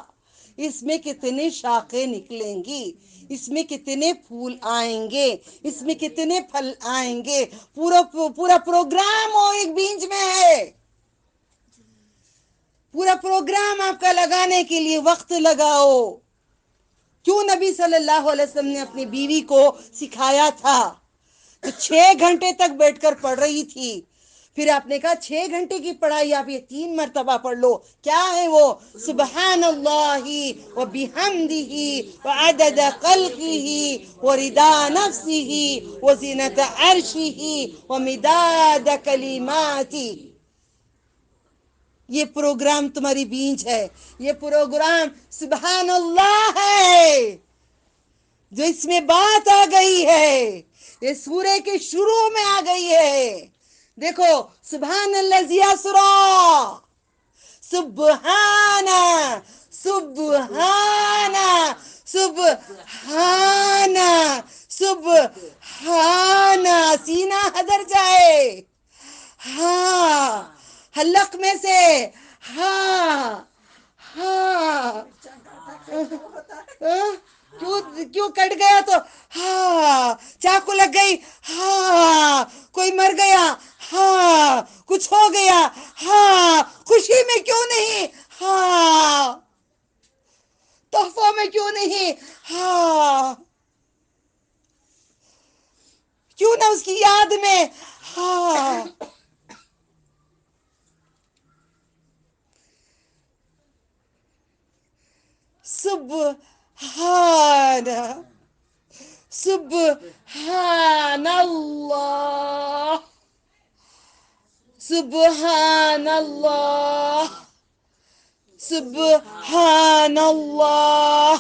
اس میں کتنے شاخیں نکلیں گی، اس میں کتنے پھول آئیں گے، اس میں کتنے پھل آئیں گے، پورا پروگرام وہ ایک بیج میں ہے. پورا پروگرام آپ کا لگانے کے لیے وقت لگاؤ. کیوں نبی صلی اللہ علیہ وسلم نے اپنی بیوی کو سکھایا تھا؟ تو 6 گھنٹے تک بیٹھ کر پڑھ رہی تھی. پھر آپ نے کہا 6 گھنٹے کی پڑھائی آپ یہ 3 مرتبہ پڑھ لو. کیا ہے وہ؟ سبحان اللہ و بحمدہ و عدد خلقہ و رضا نفسہ و زینت عرشہ و مداد کلماتہ. یہ پروگرام تمہاری بیج ہے، یہ پروگرام سبحان اللہ ہے جو اس میں بات آ گئی ہے. یہ سورے کے شروع میں آ گئی ہے. دیکھو سبحان الذی اسری، سبحان سبحان سبحان سبحان. سینہ حدر جائے، ہاں حلق میں سے، ہاں ہاں. کیوں کٹ گیا تو ہاں، چاقو لگ گئی ہاں، کوئی مر گیا ہاں، کچھ ہو گیا ہاں، خوشی میں کیوں نہیں ہاں، تحفوں میں کیوں نہیں ہاں، کیوں نہ اس کی یاد میں ہاں. سبحان سبحان اللہ سبحان اللہ سبحان اللہ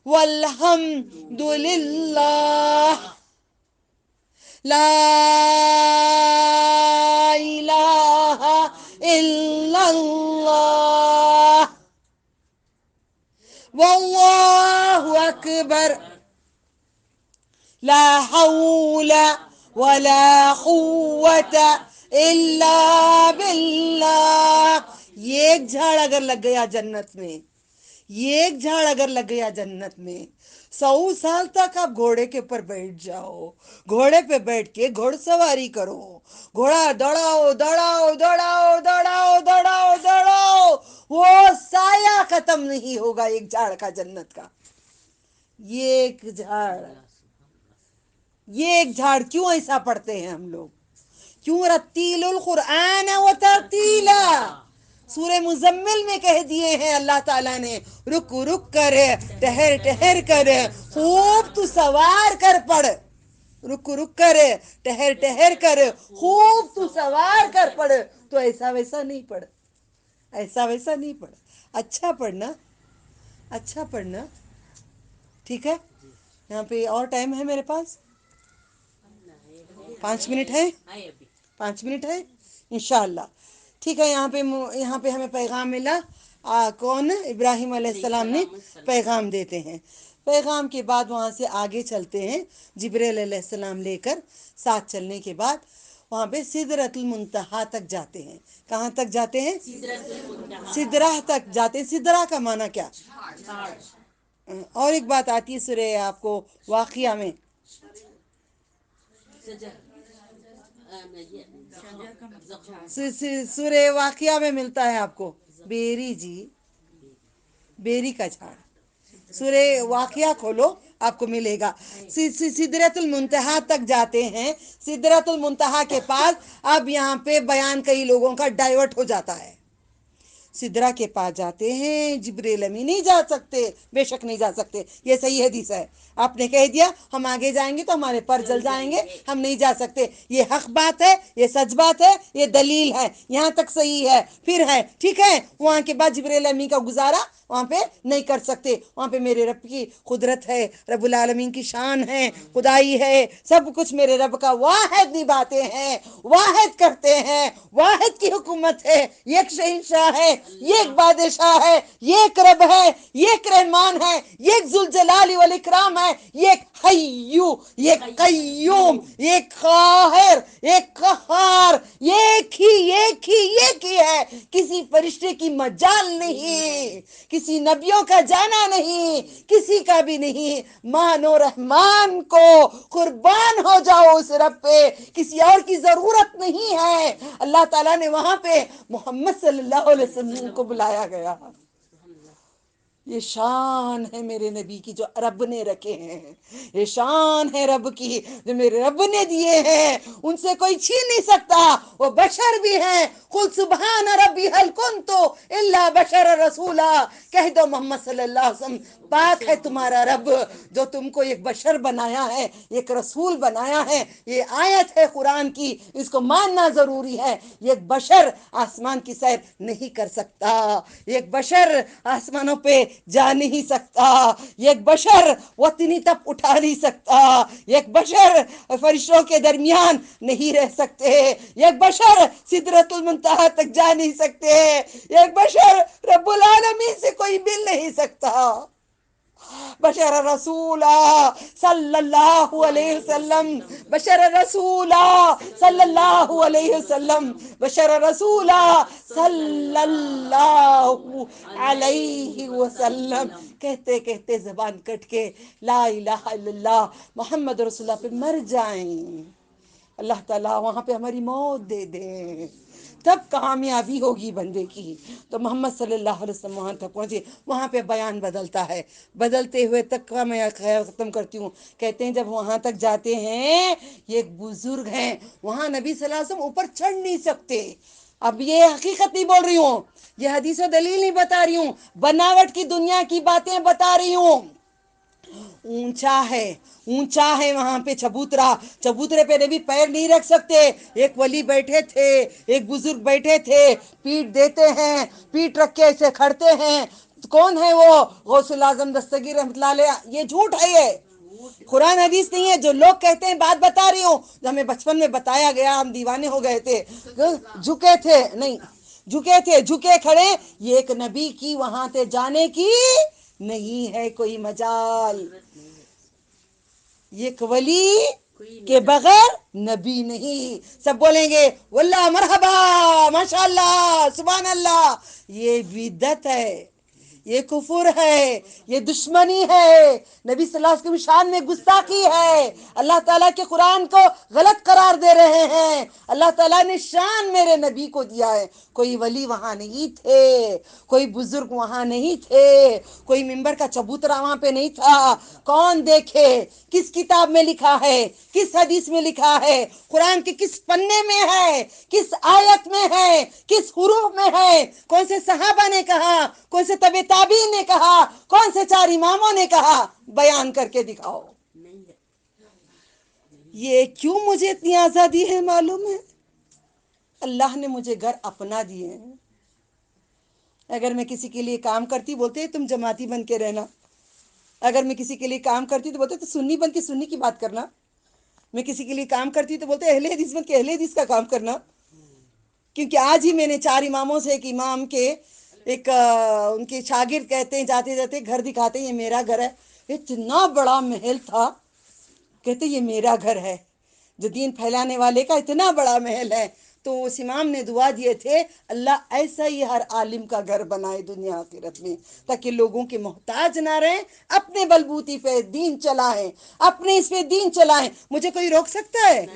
والحمد للہ لا الہ الا اللہ واللہ اکبر لا حول ولا قوت الا باللہ. یہ ایک جھاڑ اگر لگ گیا جنت میں، یہ ایک جھاڑ اگر لگ گیا جنت میں، 100 سال تک آپ گھوڑے کے اوپر بیٹھ جاؤ، گھوڑے پہ بیٹھ کے گھوڑ سواری کرو، گھوڑا دوڑاؤ دوڑاؤ دوڑاؤ دوڑاؤ دوڑاؤ دوڑاؤ، وہ سایہ ختم نہیں ہوگا ایک جھاڑ کا جنت کا. یہ ایک جھاڑ، یہ ایک جھاڑ. کیوں ایسا پڑھتے ہیں ہم لوگ؟ کیوں رتیل القرآن و ترتیلا؟ سورہ مزمل میں کہہ دیے ہیں اللہ تعالیٰ نے، رک رک کر، ٹہر ٹہر کر، خوب تو سوار کر پڑھ. رک رک کر، ٹہر ٹہر کر، خوب تو سوار کر پڑھ. تو ایسا ویسا نہیں پڑھ، ایسا ویسا نہیں پڑھ. اچھا پڑھنا، اچھا پڑھنا. ٹھیک ہے؟ یہاں پہ اور ٹائم ہے میرے پاس 5 منٹ ہے، 5 منٹ ہے انشاءاللہ. ٹھیک ہے. یہاں پہ ہمیں پیغام ملا. کون؟ ابراہیم علیہ السلام نے پیغام دیتے ہیں. پیغام کے بعد وہاں سے آگے چلتے ہیں، جبریل علیہ السلام لے کر ساتھ چلنے کے بعد وہاں پہ سدرۃ المنتہا تک جاتے ہیں. کہاں تک جاتے ہیں؟ سدرہ تک جاتے ہیں. سدرہ کا معنی کیا؟ اور ایک بات آتی ہے سورہ آپ کو واقعہ میں، سورہ واقعہ میں ملتا ہے آپ کو بیری، جی بیری کا جھاڑ. سورہ واقعہ کھولو آپ کو ملے گا. سدرۃ المنتہا تک جاتے ہیں. سدرۃ المنتہا کے پاس اب یہاں پہ بیان کئی لوگوں کا ڈائیورٹ ہو جاتا ہے. سدرہ کے پاس جاتے ہیں، جبریل امین نہیں جا سکتے، بے شک نہیں جا سکتے. یہ صحیح حدیث ہے. آپ نے کہہ دیا ہم آگے جائیں گے تو ہمارے پر جل جائیں گے، ہم نہیں جا سکتے. یہ حق بات ہے، یہ سچ بات ہے، یہ دلیل ہے. یہاں تک صحیح ہے. پھر ہے ٹھیک ہے. وہاں کے بعد جبریل امین کا گزارا وہاں پہ نہیں کر سکتے. وہاں پہ میرے رب کی قدرت ہے، رب العالمین کی شان ہے، خدائی ہے، سب کچھ میرے رب کا واحد نبھاتے ہیں، واحد کرتے ہیں. واحد کی حکومت ہے، ایک شہنشاہ ہے، یہ ایک بادشاہ ہے، یہ ایک رب ہے، یہ ایک رحمان ہے، یہ ایک ذوالجلال والاکرام ہے، یہ ایک حیو، یہ قیوم، یہ قاہر، یہ قہار، ایک ہی ہے، کسی فرشتے کی مجال نہیں، کسی نبیوں کا جانا نہیں، کسی کا بھی نہیں۔ مانو رحمان کو، قربان ہو جاؤ اس رب پہ، کسی اور کی ضرورت نہیں ہے۔ اللہ تعالیٰ نے وہاں پہ محمد صلی اللہ علیہ وسلم کو بلایا گیا۔ یہ شان ہے میرے نبی کی جو رب نے رکھے ہیں، یہ شان ہے رب کی جو میرے رب نے دیے ہیں، ان سے کوئی چھین نہیں سکتا۔ وہ بشر بھی ہیں، قل سبحان ربی هل کنت الا بشر رسولا، کہہ دو محمد صلی اللہ علیہ وسلم پاک ہے تمہارا رب جو تم کو ایک بشر بنایا ہے، ایک رسول بنایا ہے۔ یہ آیت ہے قرآن کی، اس کو ماننا ضروری ہے۔ ایک بشر آسمان کی سیر نہیں کر سکتا، ایک بشر آسمانوں پہ جا نہیں سکتا، ایک بشر وطنی تب اٹھا نہیں سکتا، ایک بشر فرشتوں کے درمیان نہیں رہ سکتے، ایک بشر سدرۃ المنتہا تک جا نہیں سکتے، ایک بشر رب العالمین سے کوئی مل نہیں سکتا۔ بشر رسولا صلی اللہ علیہ وسلم، بشر رسولا صلی اللہ علیہ وسلم، بشر رسولا صلی اللہ علیہ وسلم۔ کہتے کہتے زبان کٹ کے لا الہ الا اللہ محمد رسول اللہ پہ مر جائیں، اللہ تعالیٰ وہاں پہ ہماری موت دے دیں، تب کامیابی ہوگی بندے کی۔ تو محمد صلی اللہ علیہ وسلم وہاں تک پہنچے، وہاں پہ بیان بدلتا ہے، بدلتے ہوئے تک کا میں خیال ختم کرتی ہوں۔ کہتے ہیں جب وہاں تک جاتے ہیں، یہ ایک بزرگ ہیں وہاں، نبی صلی اللہ علیہ وسلم اوپر چڑھ نہیں سکتے۔ اب یہ حقیقت نہیں بول رہی ہوں، یہ حدیث و دلیل نہیں بتا رہی ہوں، بناوٹ کی دنیا کی باتیں بتا رہی ہوں۔ اونچا ہے وہاں پہ چبوترے پہ نبی پیر نہیں رکھ سکتے۔ ایک ولی بیٹھے تھے، ایک بزرگ بیٹھے تھے، پیٹ دیتے ہیں، پیٹ رکھ کے ایسے کھڑتے ہیں۔ کون ہے وہ؟ غوث الاعظم دستگیر رحمۃ اللہ علیہ۔ یہ جھوٹ ہے، یہ قرآن حدیث نہیں ہے۔ جو لوگ کہتے ہیں بات بتا رہی ہوں، جو ہمیں بچپن میں بتایا گیا، ہم دیوانے ہو گئے تھے، جھکے تھے نہیں، جھکے کھڑے، یہ ایک نبی کی وہاں تے جانے کی نہیں ہے کوئی مجال۔ یہ ولی کے بغیر نبی نہیں۔ سب بولیں گے واللہ مرحبا ماشاءاللہ سبحان اللہ، یہ بدعت ہے، یہ کفر ہے، یہ دشمنی ہے، نبی صلی اللہ علیہ وسلم شان میں گستاخی ہے، اللہ تعالیٰ کے قرآن کو غلط قرار دے رہے ہیں۔ اللہ تعالیٰ نے شان میرے نبی کو دیا ہے۔ کوئی ولی وہاں نہیں تھے، کوئی بزرگ وہاں نہیں تھے، کوئی ممبر کا چبوترا وہاں پہ نہیں تھا۔ کون دیکھے کس کتاب میں لکھا ہے، کس حدیث میں لکھا ہے، قرآن کے کس پنے میں ہے، کس آیت میں ہے، کس حروف میں ہے، کون سے صحابہ نے کہا، کون سے تبع تابعین نے کہا، کون سے 4 اماموں نے کہا، بیان کر کے دکھاؤ۔ یہ کیوں مجھے اتنی آزادی ہے معلوم ہے؟ اللہ نے مجھے گھر اپنا دیے ہیں۔ اگر میں کسی کے لیے کام کرتی، بولتے تم جماعتی بن کے رہنا۔ اگر میں کسی کے لیے کام کرتی تو بولتے تو سنی بن کے سنی کی بات کرنا۔ میں کسی کے لیے کام کرتی تو بولتے اہل حدیث بن کے اہل حدیث کا کام کرنا۔ کیونکہ آج ہی میں نے 4 اماموں سے ایک امام کے ان کے شاگرد کہتے ہیں جاتے جاتے گھر دکھاتے ہیں، یہ میرا گھر ہے۔ اتنا بڑا محل تھا، کہتے یہ میرا گھر ہے، جو دین پھیلانے والے کا اتنا بڑا محل ہے۔ تو اس امام نے دعا دیے تھے اللہ ایسا ہی ہر عالم کا گھر بنائے دنیا آخرت میں، تاکہ لوگوں کے محتاج نہ رہیں، اپنے بلبوتی پہ دین چلائیں، اپنے اس پہ دین چلائیں۔ مجھے کوئی روک سکتا ہے؟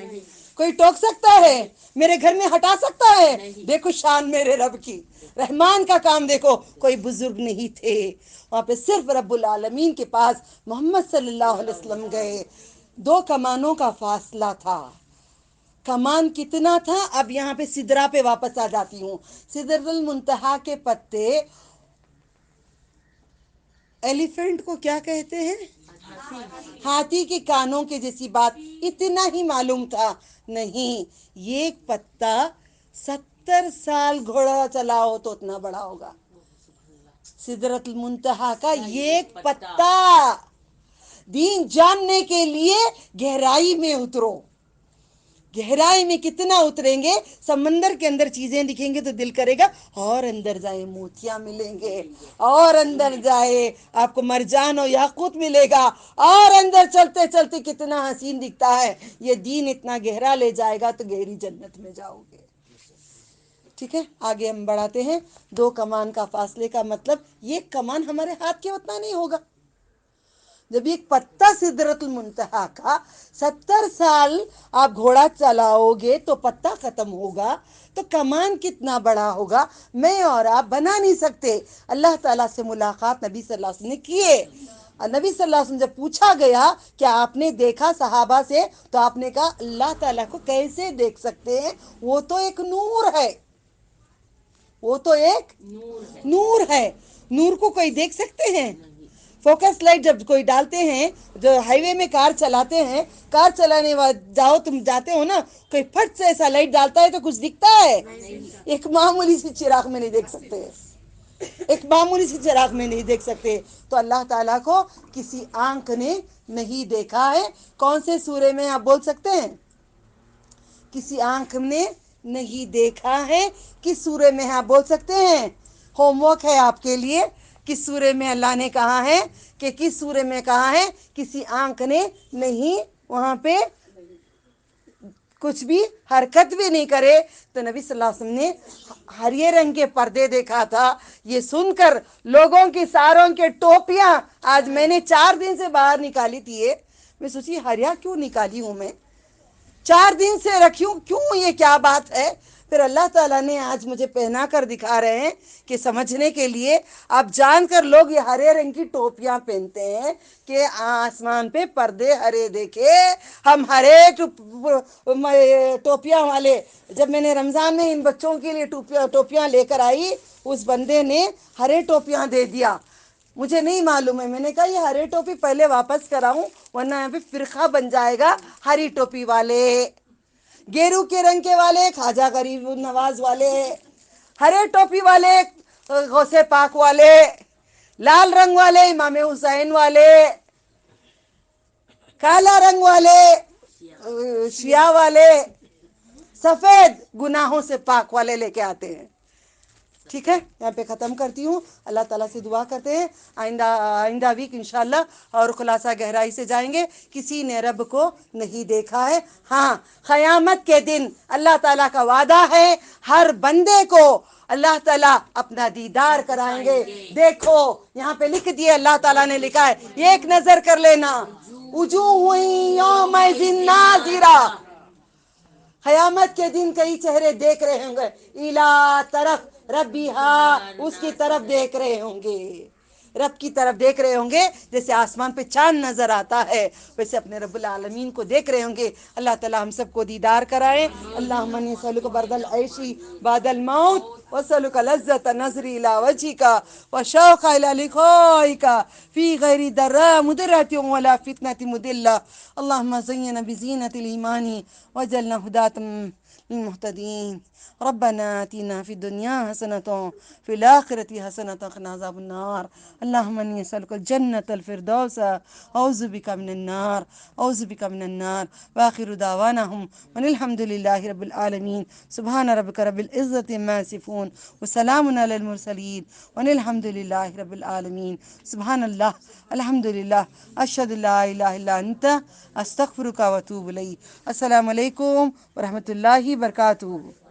کوئی ٹوک سکتا ہے؟ میرے گھر میں ہٹا سکتا ہے؟ دیکھو شان میرے رب کی، رحمان کا کام دیکھو۔ کوئی بزرگ نہیں تھے وہاں پہ، صرف رب العالمین کے پاس محمد صلی اللہ علیہ وسلم گئے۔ 2 کمانوں کا فاصلہ تھا۔ کمان کتنا تھا؟ اب یہاں پہ سدرا پہ واپس آ جاتی ہوں۔ سدرۃ المنتہا کے پتے ایلیفنٹ کو کیا کہتے ہیں؟ ہاتھی کے کانوں کے جیسی بات، اتنا ہی معلوم تھا۔ نہیں، یہ ایک پتا 70 سال گھوڑا چلا ہو تو اتنا بڑا ہوگا۔ سدرۃ المنتہا کا یہ ایک پتا۔ دین جاننے کے لیے گہرائی میں اترو، گہرائی میں کتنا اتریں گے، سمندر کے اندر چیزیں دکھیں گے تو دل کرے گا اور اندر جائے، موتیاں ملیں گے، اور اندر جائے آپ کو مرجان و یاقوت ملے گا، اور اندر چلتے چلتے کتنا حسین دکھتا ہے، یہ دین اتنا گہرا لے جائے گا تو گہری جنت میں جاؤ گے۔ ٹھیک ہے، آگے ہم بڑھاتے ہیں۔ 2 کمان کا فاصلے کا مطلب یہ کمان ہمارے ہاتھ کے اتنا نہیں ہوگا۔ جب ایک پتا سدرت المنتہا کا 70 سال آپ گھوڑا چلاؤ گے تو پتا ختم ہوگا، تو کمان کتنا بڑا ہوگا میں اور آپ بنا نہیں سکتے۔ اللہ تعالیٰ سے ملاقات نبی صلی اللہ علیہ وسلم نے کیے، اور نبی صلی اللہ علیہ وسلم جب پوچھا گیا کہ آپ نے دیکھا صحابہ سے، تو آپ نے کہا اللہ تعالیٰ کو کیسے دیکھ سکتے ہیں، وہ تو ایک نور ہے، وہ تو ایک نور ہے، نور کو کوئی دیکھ سکتے ہیں؟ فوکس لائٹ جب کوئی ڈالتے ہیں، جو ہائی وے میں کار چلاتے ہیں، کار چلانے جاؤ تم جاتے ہو نا، کوئی پھٹ سے ایسا لائٹ ڈالتا ہے تو کچھ دکھتا ہے؟ ایک معمولی سی چراغ میں نہیں دیکھ سکتے، ایک معمولی سی چراغ میں نہیں دیکھ سکتے۔ تو اللہ تعالیٰ کو کسی آنکھ نے نہیں دیکھا ہے۔ کون سے سورے میں آپ بول سکتے ہیں؟ کسی آنکھ نے نہیں دیکھا ہے، کس سورے میں آپ بول سکتے ہیں؟ ہوم ورک ہے آپ کے لیے، کس سورے میں اللہ نے کہا ہے، کہ کس سورے میں کہا ہے کسی آنکھ نے نہیں، وہاں پہ کچھ بھی حرکت بھی نہیں کرے۔ تو نبی صلی اللہ علیہ وسلم نے ہرے رنگ کے پردے دیکھا تھا۔ یہ سن کر لوگوں کی ساروں کے ٹوپیاں آج میں نے 4 دن سے باہر نکالی تھی، میں سوچی ہریا کیوں نکالی ہوں میں، 4 دن سے رکھی ہوں، کیوں، یہ کیا بات ہے؟ پھر اللہ تعالیٰ نے آج مجھے پہنا کر دکھا رہے ہیں کہ سمجھنے کے لیے، آپ جان کر لوگ یہ ہرے رنگ کی ٹوپیاں پہنتے ہیں کہ آسمان پہ پردے ہرے دیکھے، ہم ہرے ٹوپیاں والے۔ جب میں نے رمضان میں ان بچوں کے لیے ٹوپیاں لے کر آئی، اس بندے نے ہرے ٹوپیاں دے دیا، مجھے نہیں معلوم ہے، میں نے کہا یہ ہری ٹوپی پہلے واپس کراؤں ورنہ یہاں پہ فرقہ بن جائے گا، ہری ٹوپی والے، گیرو کے رنگ کے والے خواجہ غریب نواز والے، ہرے ٹوپی والے غوث پاک والے، لال رنگ والے امام حسین والے، کالا رنگ والے شیعہ والے، سفید گناہوں سے پاک والے لے کے آتے ہیں۔ ٹھیک ہے، یہاں پہ ختم کرتی ہوں۔ اللہ تعالیٰ سے دعا کرتے ہیں آئندہ ویک انشاءاللہ اور خلاصہ گہرائی سے جائیں گے۔ کسی نے رب کو نہیں دیکھا ہے، ہاں قیامت کے دن اللہ تعالیٰ کا وعدہ ہے، ہر بندے کو اللہ تعالیٰ اپنا دیدار کرائیں گے۔ دیکھو یہاں پہ لکھ دیے، اللہ تعالیٰ نے لکھا ہے، یہ ایک نظر کر لینا، وجوہ یومئذ ناظرہ، قیامت کے دن کئی چہرے دیکھ رہے ہوں گے، الا طرف ربیہا، اس کی طرف دیکھ رہے ہوں گے، رب کی طرف دیکھ رہے ہوں گے، جیسے آسمان پہ چاند نظر آتا ہے ویسے اپنے رب العالمین کو دیکھ رہے ہوں گے۔ اللہ تعالیٰ ہم سب کو دیدار کرائے۔ اللہم انی اسألک برد العیشی بعد الموت، واسألک لذت نظر الی وجہک، وشوق الی لقائک فی غیر ضراء مضرۃ ولا فتنۃ مضلہ۔ اللہم زینا بزینۃ الایمان واجعلنا ہداۃ للمہتدین۔ ربنا آتنا فی الدنیا حسنۃ فی الآخرۃ حسنۃ وقنا عذاب النار۔ اللہم انی اسألک الجنۃ الفردوس، اعوذ بک من النار، اعوذ بک من النار۔ وآخر دعوانہم ان الحمد للہ رب العالمین۔ سبحان ربک رب العزۃ عما یصفون، وسلام علی المرسلین، وان الحمد للہ رب العالمین۔ سبحان اللہ، الحمد للہ، اشہد ان لا الہ الا انت، استغفرک واتوب الیک۔ السلام علیکم ورحمۃ اللہ وبرکاتہ۔